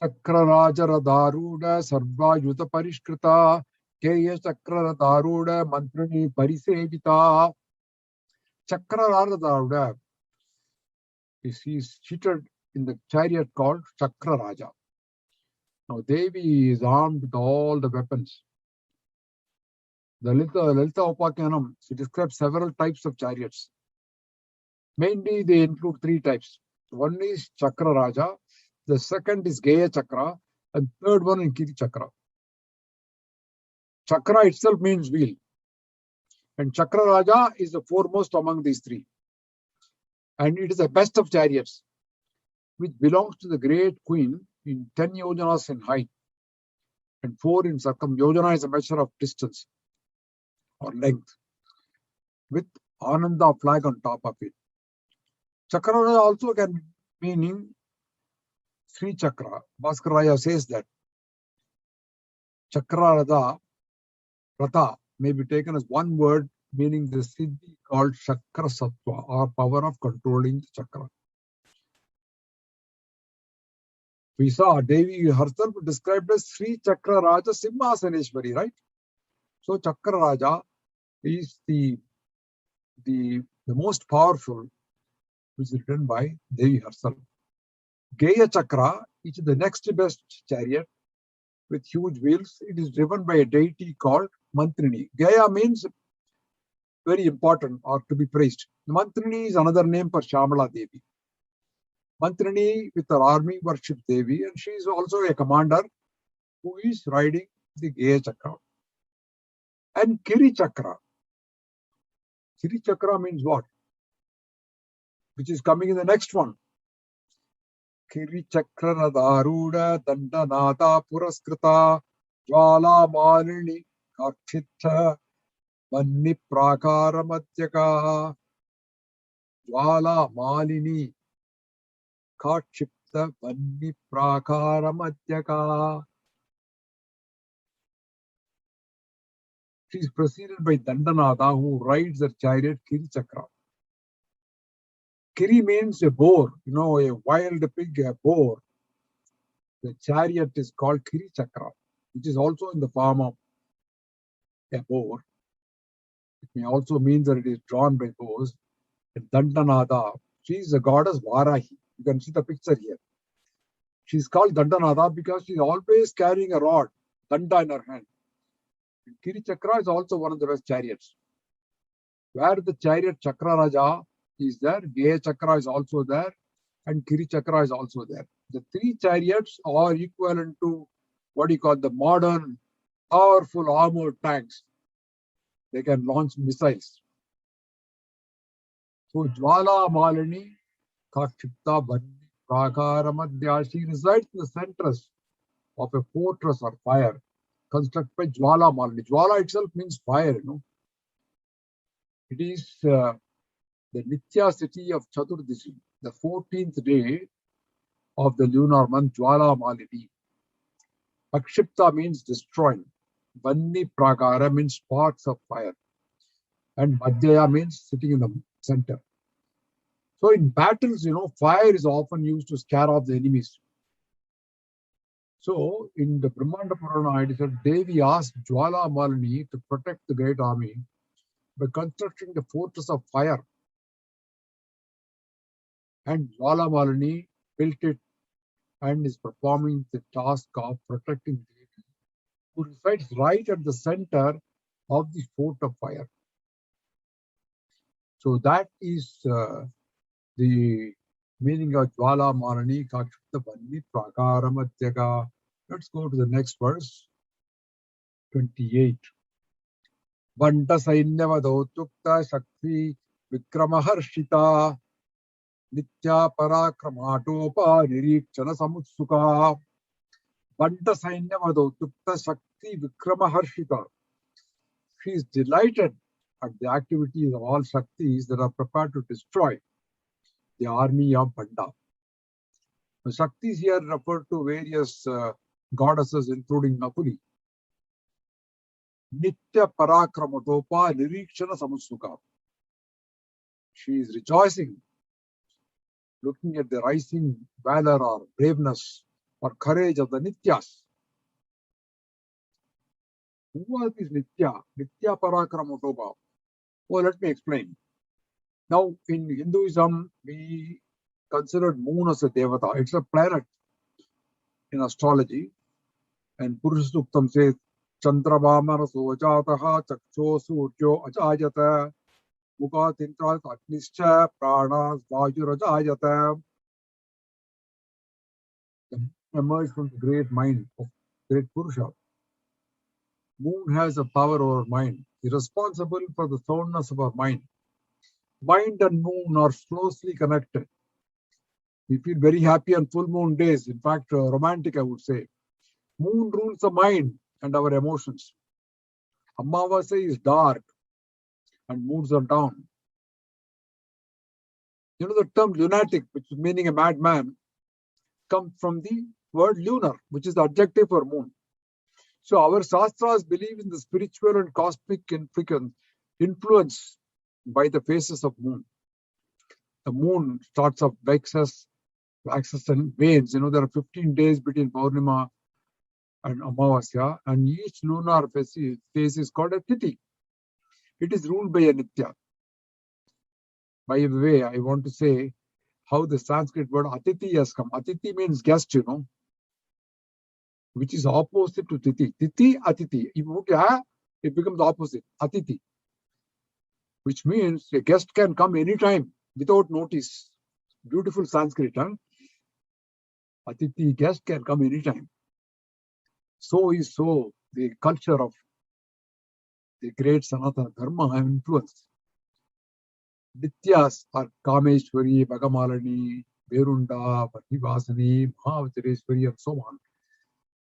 Chakrarajaradaruda sarvayuta parishkrita keya chakraradaruda mantrini parisevita. Chakraradaruda is seated in the chariot called Chakraraja. Now Devi is armed with all the weapons. Lalitha Upakyanam, she describes several types of chariots. Mainly they include three types. One is Chakraraja, the second is Geya Chakra, and third one is Kiri Chakra. Chakra itself means wheel. And Chakraraja is the foremost among these three. And it is the best of chariots, which belongs to the great queen in 10 yojanas in height and 4 in circum. Yojana is a measure of distance or length, with Ananda flag on top of it. Chakraraja also can meaning Sri Chakra. Bhaskaraya says that Chakrarada Rata may be taken as one word meaning the siddhi called Chakra Sattva, or power of controlling the chakra. We saw Devi herself described as Sri Chakra Raja Simhasaneshwari, right? So Chakra Raja is the most powerful, which is written by Devi herself. Geya Chakra, which is the next best chariot with huge wheels. It is driven by a deity called Mantrini. Geya means very important or to be praised. Mantrini is another name for Shamala Devi. Mantrini with her army worships Devi, and she is also a commander who is riding the Geya Chakra. And Kiri Chakra. Kiri Chakra means what? Which is coming in the next one. Kiri Chakra Radaruda Dandanata Puraskrita Jwala Malini Kakshitha Vanni Prakara Matyaka Jwala Malini Kakshipta Vanni Prakara Matyaka. She is preceded by Dandanada, who rides the chariot Kiri Chakra. Kiri means a boar, a wild pig, a boar. The chariot is called Kiri Chakra, which is also in the form of a boar. It may also mean that it is drawn by boars. And Dandanada, she is the goddess Varahi. You can see the picture here. She is called Dandanada because she is always carrying a rod, Danda in her hand. And Kiri Chakra is also one of the best chariots. Where the chariot Chakra Raja is there, Geya Chakra is also there, and Kiri Chakra is also there. The three chariots are equivalent to what you call the modern powerful armored tanks. They can launch missiles. So Jwala Malini Kakshipta Bhandi Prakara Madhya, she resides in the center of a fortress or fire constructed by Jwala Malini. Jwala itself means fire, It is the Nitya city of Chaturdashi, the 14th day of the lunar month, Jwala Malini. Akshipta means destroying. Vanni Prakara means sparks of fire. And Madhyaya means sitting in the center. So in battles, fire is often used to scare off the enemies. So in the Brahmanda Purana, it said Devi asked Jwala Malini to protect the great army by constructing the fortress of fire. And Jwala Malini built it and is performing the task of protecting Devi, who resides right at the center of the fort of fire. So that is the meaning of Jwala Malini Kakshita Vanni Prakaramadyaga. Let's go to the next verse, 28. Vanda Sainyavadautukta Shakti Vikramaharshita Nitya Parakramaatopa Nirikshana Samutsuka. Vanda Sainyavadautukta Shakti Vikramaharshita. She is delighted at the activities of all Shaktis that are prepared to destroy the army of Vanda. The Shaktis here refer to various goddesses, including Nakuli. Nitya Parakramaatopa Nirikshana Samutsuka. She is rejoicing, looking at the rising valor or braveness or courage of the Nityas. Who are these Nitya? Nitya Parakramaatopa. Well, let me explain. Now, in Hinduism, we consider moon as a devata. It's a planet in astrology. And Purusha Suktam says, Chandravamana Sojataha Chaksho Surjo Ajayata Mukha Tintras Agnischa Pranas Vajurajayata. Emerged from the great mind of great Purusha. Moon has a power over mind. It is responsible for the soundness of our mind. Mind and moon are closely connected. We feel very happy on full moon days. In fact, romantic, I would say. Moon rules the mind and our emotions. Amavasya is dark and moods are down. The term lunatic, which is meaning a madman, comes from the word lunar, which is the adjective for moon. So our Shastras believe in the spiritual and cosmic influence by the phases of moon. The moon starts off waxes and wanes. There are 15 days between Purnima and Amavasya, and each lunar phase is called a Tithi. It is ruled by a Nitya. By the way, I want to say how the Sanskrit word Atiti has come. Atiti means guest, which is opposite to Tithi. Tithi, Atiti. If you put a, it becomes opposite, Atiti, which means a guest can come anytime without notice. Beautiful Sanskrit, huh? Atiti, guest can come anytime. So the culture of the great Sanatana Dharma have influenced. Nityas are Kameshwari, Bhagamalani, Berunda, Varnivasani, Mahavachareshwari, and so on.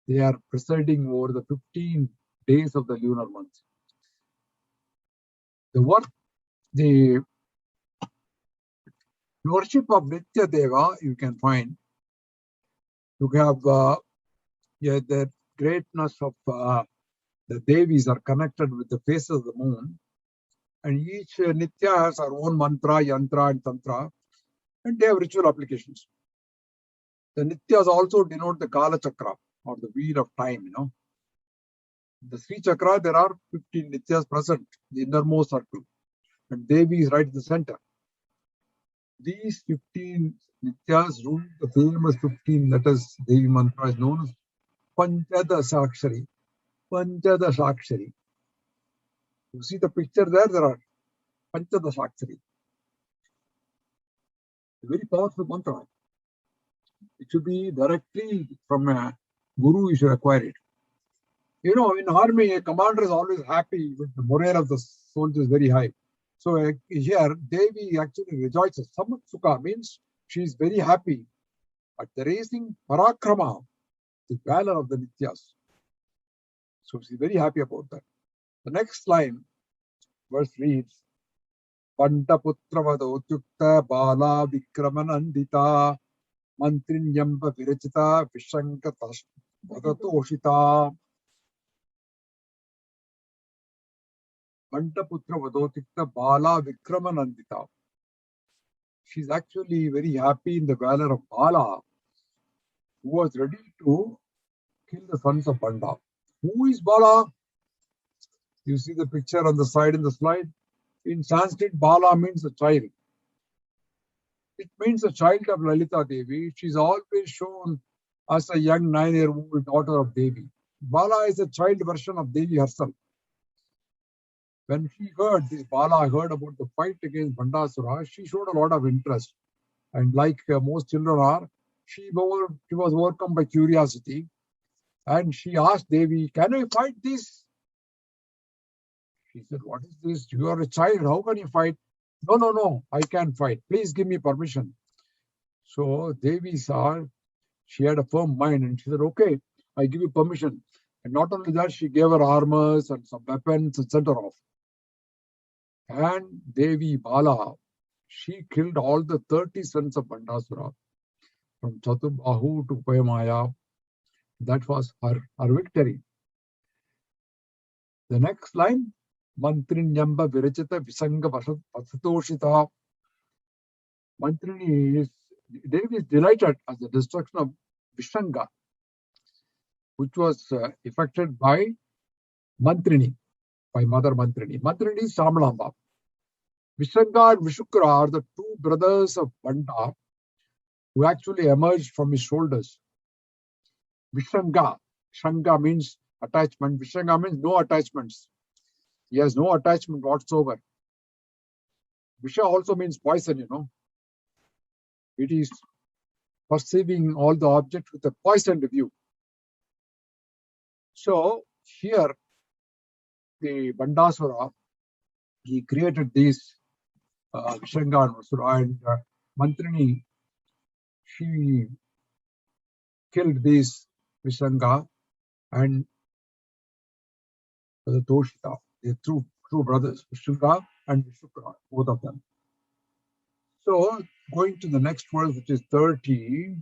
They are presiding over the 15 days of the lunar month. The worship of Nitya Deva you can find. You have the greatness of the Devis are connected with the phases of the moon. And each Nitya has her own mantra, yantra, and tantra, and they have ritual applications. The Nityas also denote the Kala Chakra, or the wheel of time, The Sri Chakra, there are 15 Nityas present, the innermost circle, and Devi is right in the center. These 15 Nityas rule the famous 15 letters Devi mantra is known as Panchadashakshari. Panchadashakshari. You see the picture there are Panchadashakshari. A very powerful mantra. It should be directly from a guru, you should acquire it. In army, a commander is always happy with the morale of the soldiers very high. So here, Devi actually rejoices. Samutsuka means she is very happy at the raising Parakrama, the valor of the Nityas. So she's very happy about that. The next line, verse reads, Pantaputravadautyukta Bala Vikramanandita Mantrinyamba Virachita Vishankatash Vadatoshita. Pantaputra Vadotikta Bala Vikramanandita. she's actually very happy in the valor of Bala, who was ready to kill the sons of Banda. Who is Bala? You see the picture on the side in the slide. In Sanskrit, Bala means a child. It means a child of Lalitha Devi. She's always shown as a young 9-year-old daughter of Devi. Bala is a child version of Devi herself. When she heard this, Bala heard about the fight against Bandasura, she showed a lot of interest. And like most children are, she was overcome by curiosity. And she asked Devi, "Can I fight this?" She said, "What is this? You are a child. How can you fight?" No, I can't fight. Please give me permission. So Devi saw she had a firm mind and she said, "Okay, I give you permission." And not only that, she gave her armors and some weapons and sent her off. And Devi Bala, she killed all the 30 sons of Bandasura from Chaturbahu to Upayamaya. That was her victory. The next line, Mantrinyamba Virachita Visanga Vasatoshita. Mantrini is, Devi is delighted at the destruction of Vishanga, which was effected by Mantrini, by Mother Mantrini. Mantrini is Shamalamba. Vishanga and Vishukra are the two brothers of Banda who actually emerged from his shoulders. Vishanga, Shanga means attachment. Vishanga means no attachments. He has no attachment whatsoever. Visha also means poison, It is perceiving all the objects with a poisoned view. So here, the Bandasura, he created these Vishanga and Vasura, and Mantrini, she killed these Vishanga and the Toshita. They two brothers, Vishanga and Vishukra, both of them. So going to the next verse, which is 30.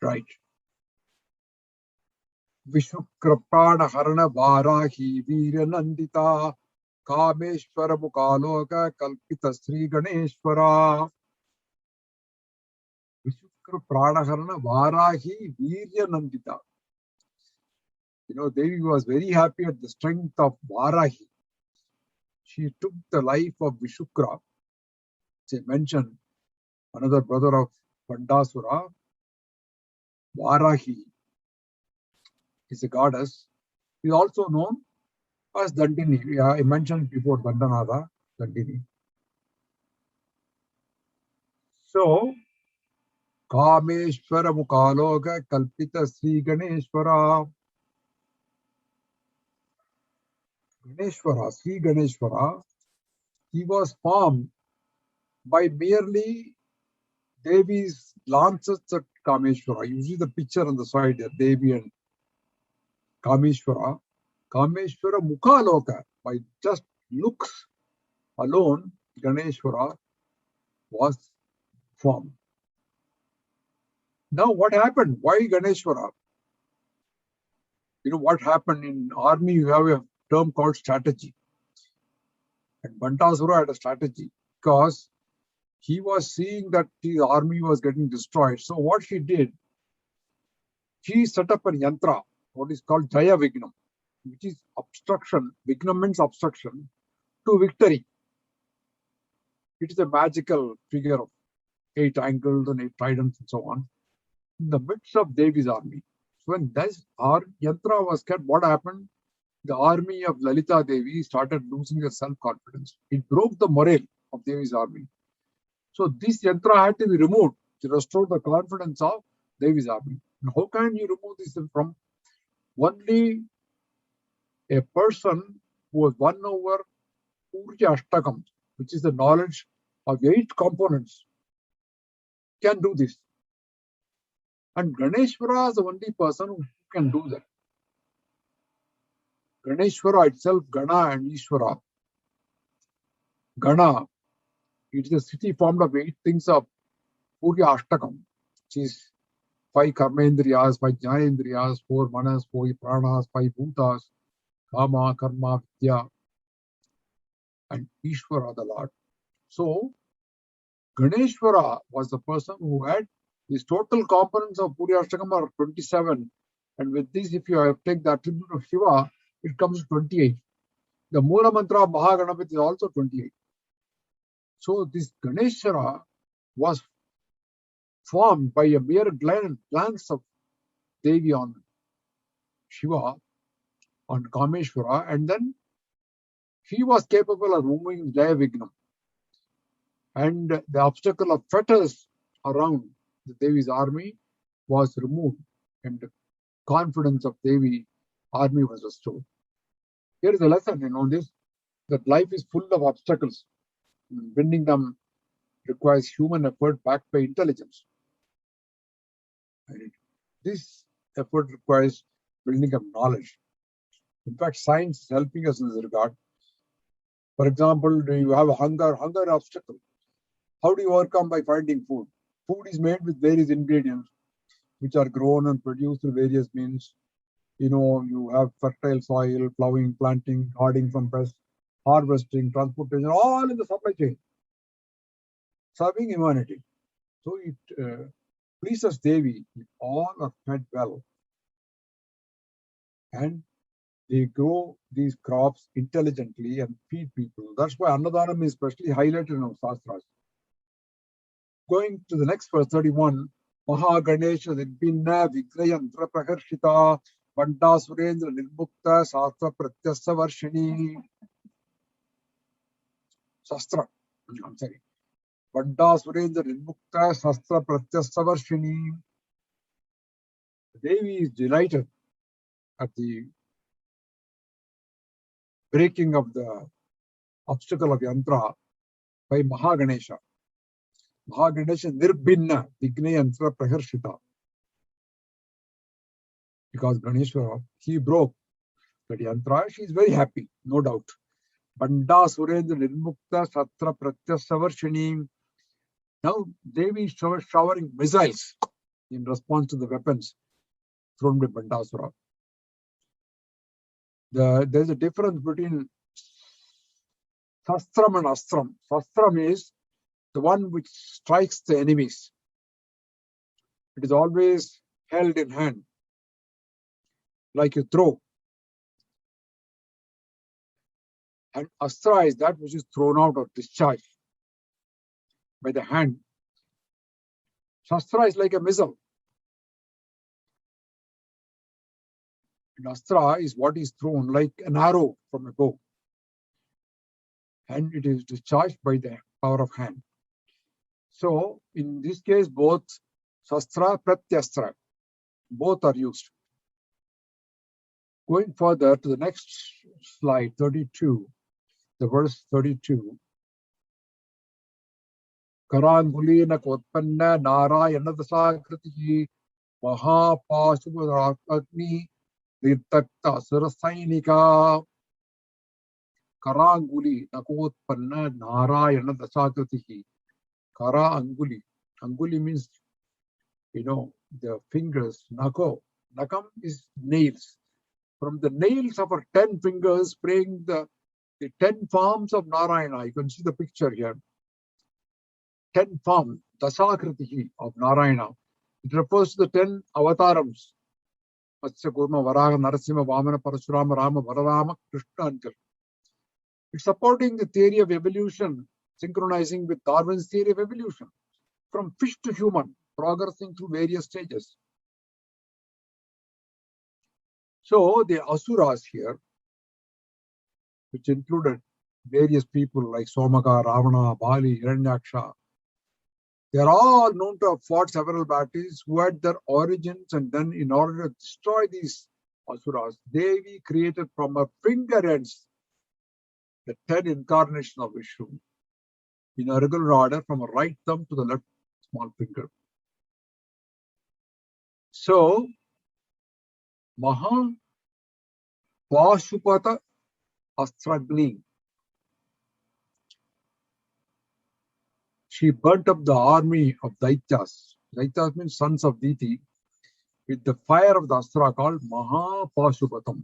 Right. Vishukra Prana Harana Varahi Veera Nandita Kameshwara Mukaloka Kalpita Sri Ganeshwara. Vishukra Prana Harana Varahi Veera Nandita. Devi was very happy at the strength of Varahi. She took the life of Vishukra. She mentioned another brother of Bandasura, Varahi, is a goddess. He is also known as Dandini. I mentioned before Dandanada, Dandini. So, Kameshwara Mukaloka Kalpita Sri Ganeshwara. Sri Ganeshwara, he was formed by merely Devi's lances at Kameshwara. You see the picture on the side there, Devi and Kameshwara. Kameshwara Mukhaloka, by just looks alone, Ganeshwara was formed. Now what happened? Why Ganeshwara? What happened in army? You have a term called strategy. And Bandasura had a strategy because he was seeing that his army was getting destroyed. So what she did, she set up a yantra, what is called Jaya Vignam, which is obstruction. Vignam means obstruction to victory. It is a magical figure of 8 angles and 8 tridents and so on, in the midst of Devi's army. So when this yantra was kept, what happened? The army of Lalitha Devi started losing their self-confidence. It broke the morale of Devi's army. So this yantra had to be removed to restore the confidence of Devi's army. And how can you remove this from? Only a person who has won over Urja Ashtakam, which is the knowledge of 8 components, can do this. And Ganeshwara is the only person who can do that. Ganeshwara itself, Gana and Ishvara. Gana, it is a city formed of 8 things of Purya Ashtakam, which is 5 Karmendriyas, 5 Jnanendriyas, 4 Manas, 4 Pranas, 5 Bhutas, Kama, Karma, Vidya. and Ishvara the Lord. So Ganeshwara was the person who had these total components of Puri Ashtakam are 27. And with this, if you take the attribute of Shiva, it comes to 28. The Mula Mantra of Mahaganapati is also 28. So this Ganeshwara was formed by a mere glance of Devi on Shiva, on Kameshwara, and then he was capable of removing Jaya Vignam. And the obstacle of fetters around the Devi's army was removed, and the confidence of Devi army was restored. Here is a lesson, this, that life is full of obstacles. Winning them requires human effort backed by intelligence. And this effort requires building up knowledge. In fact, science is helping us in this regard. For example, do you have a hunger obstacle? How do you overcome? By finding food? Food is made with various ingredients, which are grown and produced through various means. You have fertile soil, plowing, planting, guarding from pests, harvesting, transportation, all in the supply chain, serving humanity. So it pleases Devi if all are fed well, and they grow these crops intelligently and feed people. That's why Annadaram is especially highlighted in our Shastras. Going to the next verse, 31, Maha Ganesha Nirbinna Vigrayantra Prakarshita Vanda Surendra Nirbukta Shastra Pratyasa Varshini. Shastra, I'm sorry. Vanda Surendra Nirbukta Shastra Pratyasa Varshini. Devi is delighted at the breaking of the obstacle of Yantra by Mahaganesha. Mahaganesha Nirbinna Vigna Yantra Praharshita. Because Ganeshwara, he broke that Yantra, she is very happy, no doubt. Banda Surendra Nirmukta Satra Pratyasavarshini. Now Devi is showering missiles in response to the weapons thrown by Bandasura. There's a difference between Shastram and Astram. Shastram is the one which strikes the enemies. It is always held in hand, like you throw. And Astra is that which is thrown out or discharged by the hand. Shastra is like a missile. And Astra is what is thrown like an arrow from a bow. And it is discharged by the power of hand. So, in this case, both Shastra, Pratyastra, both are used. Going further to the next slide, 32, the verse 32. Karangulina Kotpanna Narayana Dasakriti Mahapashubharatagni Nirtakta Surasainika. Karanguli Nakotpanna Narayana Dasakriti. Kara Anguli. Anguli means, the fingers. Nako. Nakam is nails. From the nails of our 10 fingers spraying the 10 forms of Narayana. You can see the picture here. 10 forms, Dasakriti of Narayana. It refers to the 10 avatarams. Matsya, Kurma, Varaha, Narasimha, Vamana, Parashurama, Rama, Balarama, Krishna, and Krishna. It's supporting the theory of evolution, synchronizing with Darwin's theory of evolution. From fish to human, progressing through various stages. So the Asuras here, which included various people like Somaka, Ravana, Bali, Hiranyaksha, they are all known to have fought several battles who had their origins, and then in order to destroy these Asuras, Devi created from her finger ends the 10 incarnations of Vishnu in a regular order from her right thumb to the left small finger. So, Maha Pashupata Astragni. She burnt up the army of Daityas. Daityas means sons of Diti, with the fire of the Astra called Mahapashupatam.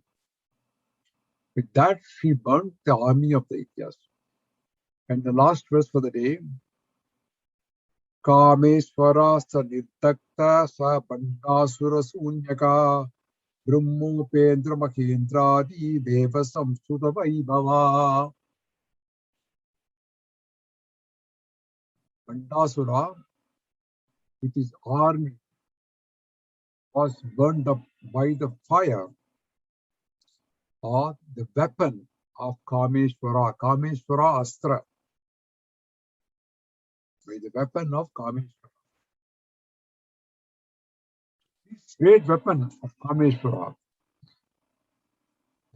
With that, she burnt the army of Daityas. And the last verse for the day. Kameswara sa nirtakta sa bandasura sunyaka Brahmopendra Mahendradi Deva Samsuta Vaibhava. Bandasura, with his army, was burned up by the fire or the weapon of Kameshwara, Kameshwara Astra, by the weapon of Kameshwara. This great weapon of Kameshwara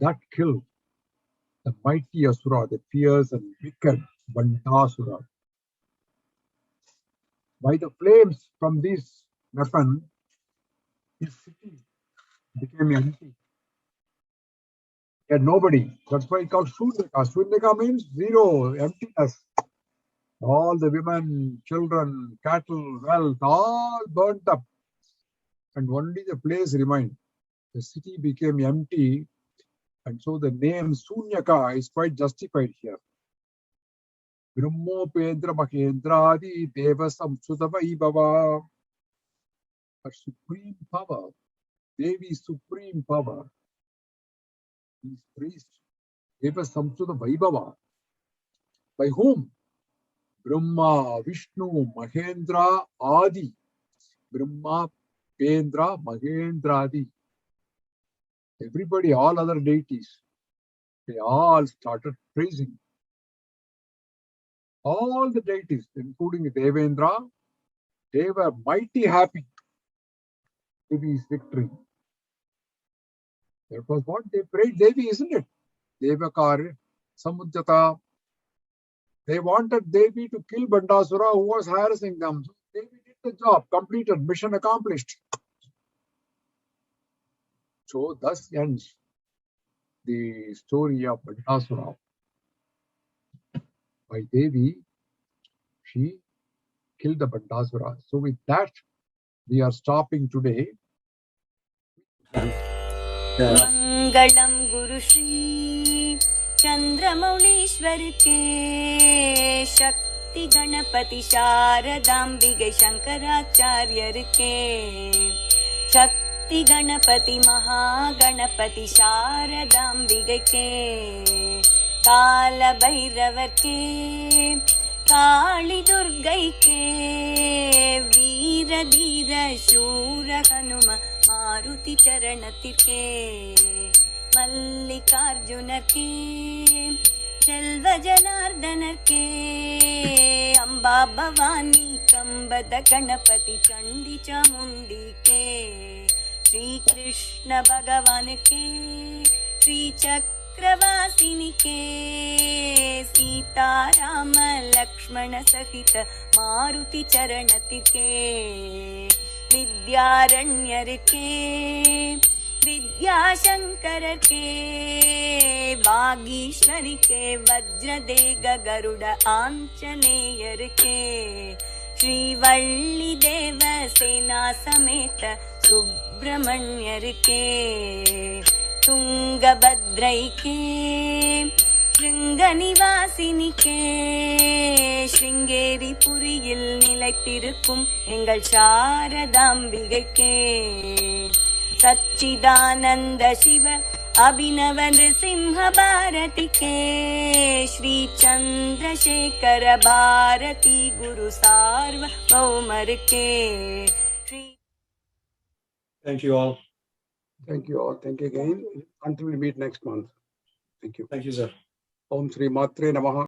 that killed the mighty Asura, the fierce and wicked Bandasura. By the flames from this weapon, his city became empty. He had nobody. That's why it's called Shunyaka. Shunyaka means zero, emptiness. All the women, children, cattle, wealth, all burnt up. And only the place remained. The city became empty. And so the name Shunyaka is quite justified here. Brahmopendra Mahendradi Deva Samsuta Vaibhava. A supreme power. Devi's supreme power. He is praised. Deva Samsuta Vaibhava. By whom? Brahma, Vishnu, Mahendra, Adi. Brahma, Pendra, Mahendradi. Everybody, all other deities, they all started praising. All the deities, including Devendra, they were mighty happy with his victory. That was what they prayed Devi, isn't it? Devakar, Samudjata. They wanted Devi to kill Bandasura who was harassing them. So Devi did the job, completed, mission accomplished. So thus ends the story of Bandasura. By Devi, she killed the Bandasura. So with that, we are stopping today. Mangalam Guru Shri Chandramaulishwar ke Shakti Ganapati Sharadambige Shankaracharya ke Shakti Ganapati Mahaganapati Sharadambige ke Kala Bhairavar ke Kali Durgai ke Veera Dheera Shura Hanuma Maruti Charanatirke Mallikarjunarke Selva Janardanarke Amba Bhavani Kambada Ganapati Chandi Chamundi ke Shri Krishna Bhagavan ke Shri Chakravasini ke Sita Rama Lakshmana Sahita Maruti Charanatirke Vidyaranyar ke Vidya Shankaram ke Vagishwari ke Vajradega Garuda Anjaneyar ke Shri Valli Deva Sena Sameta Subramanyar ke Tungabhadrai ke Shringanivasini ke Sringeri Puriyil Nilaithirukkum Engal Sharadambigai Satchidananda Shiva Abhinava Nrsimha Bharati ke Shri Chandrasekhara Bharati Guru Sarvabhaumar ke Thank you all. Thank you all. Thank you again. Until we meet next month. Thank you. Thank you, sir. Om Shri Matre Namaha.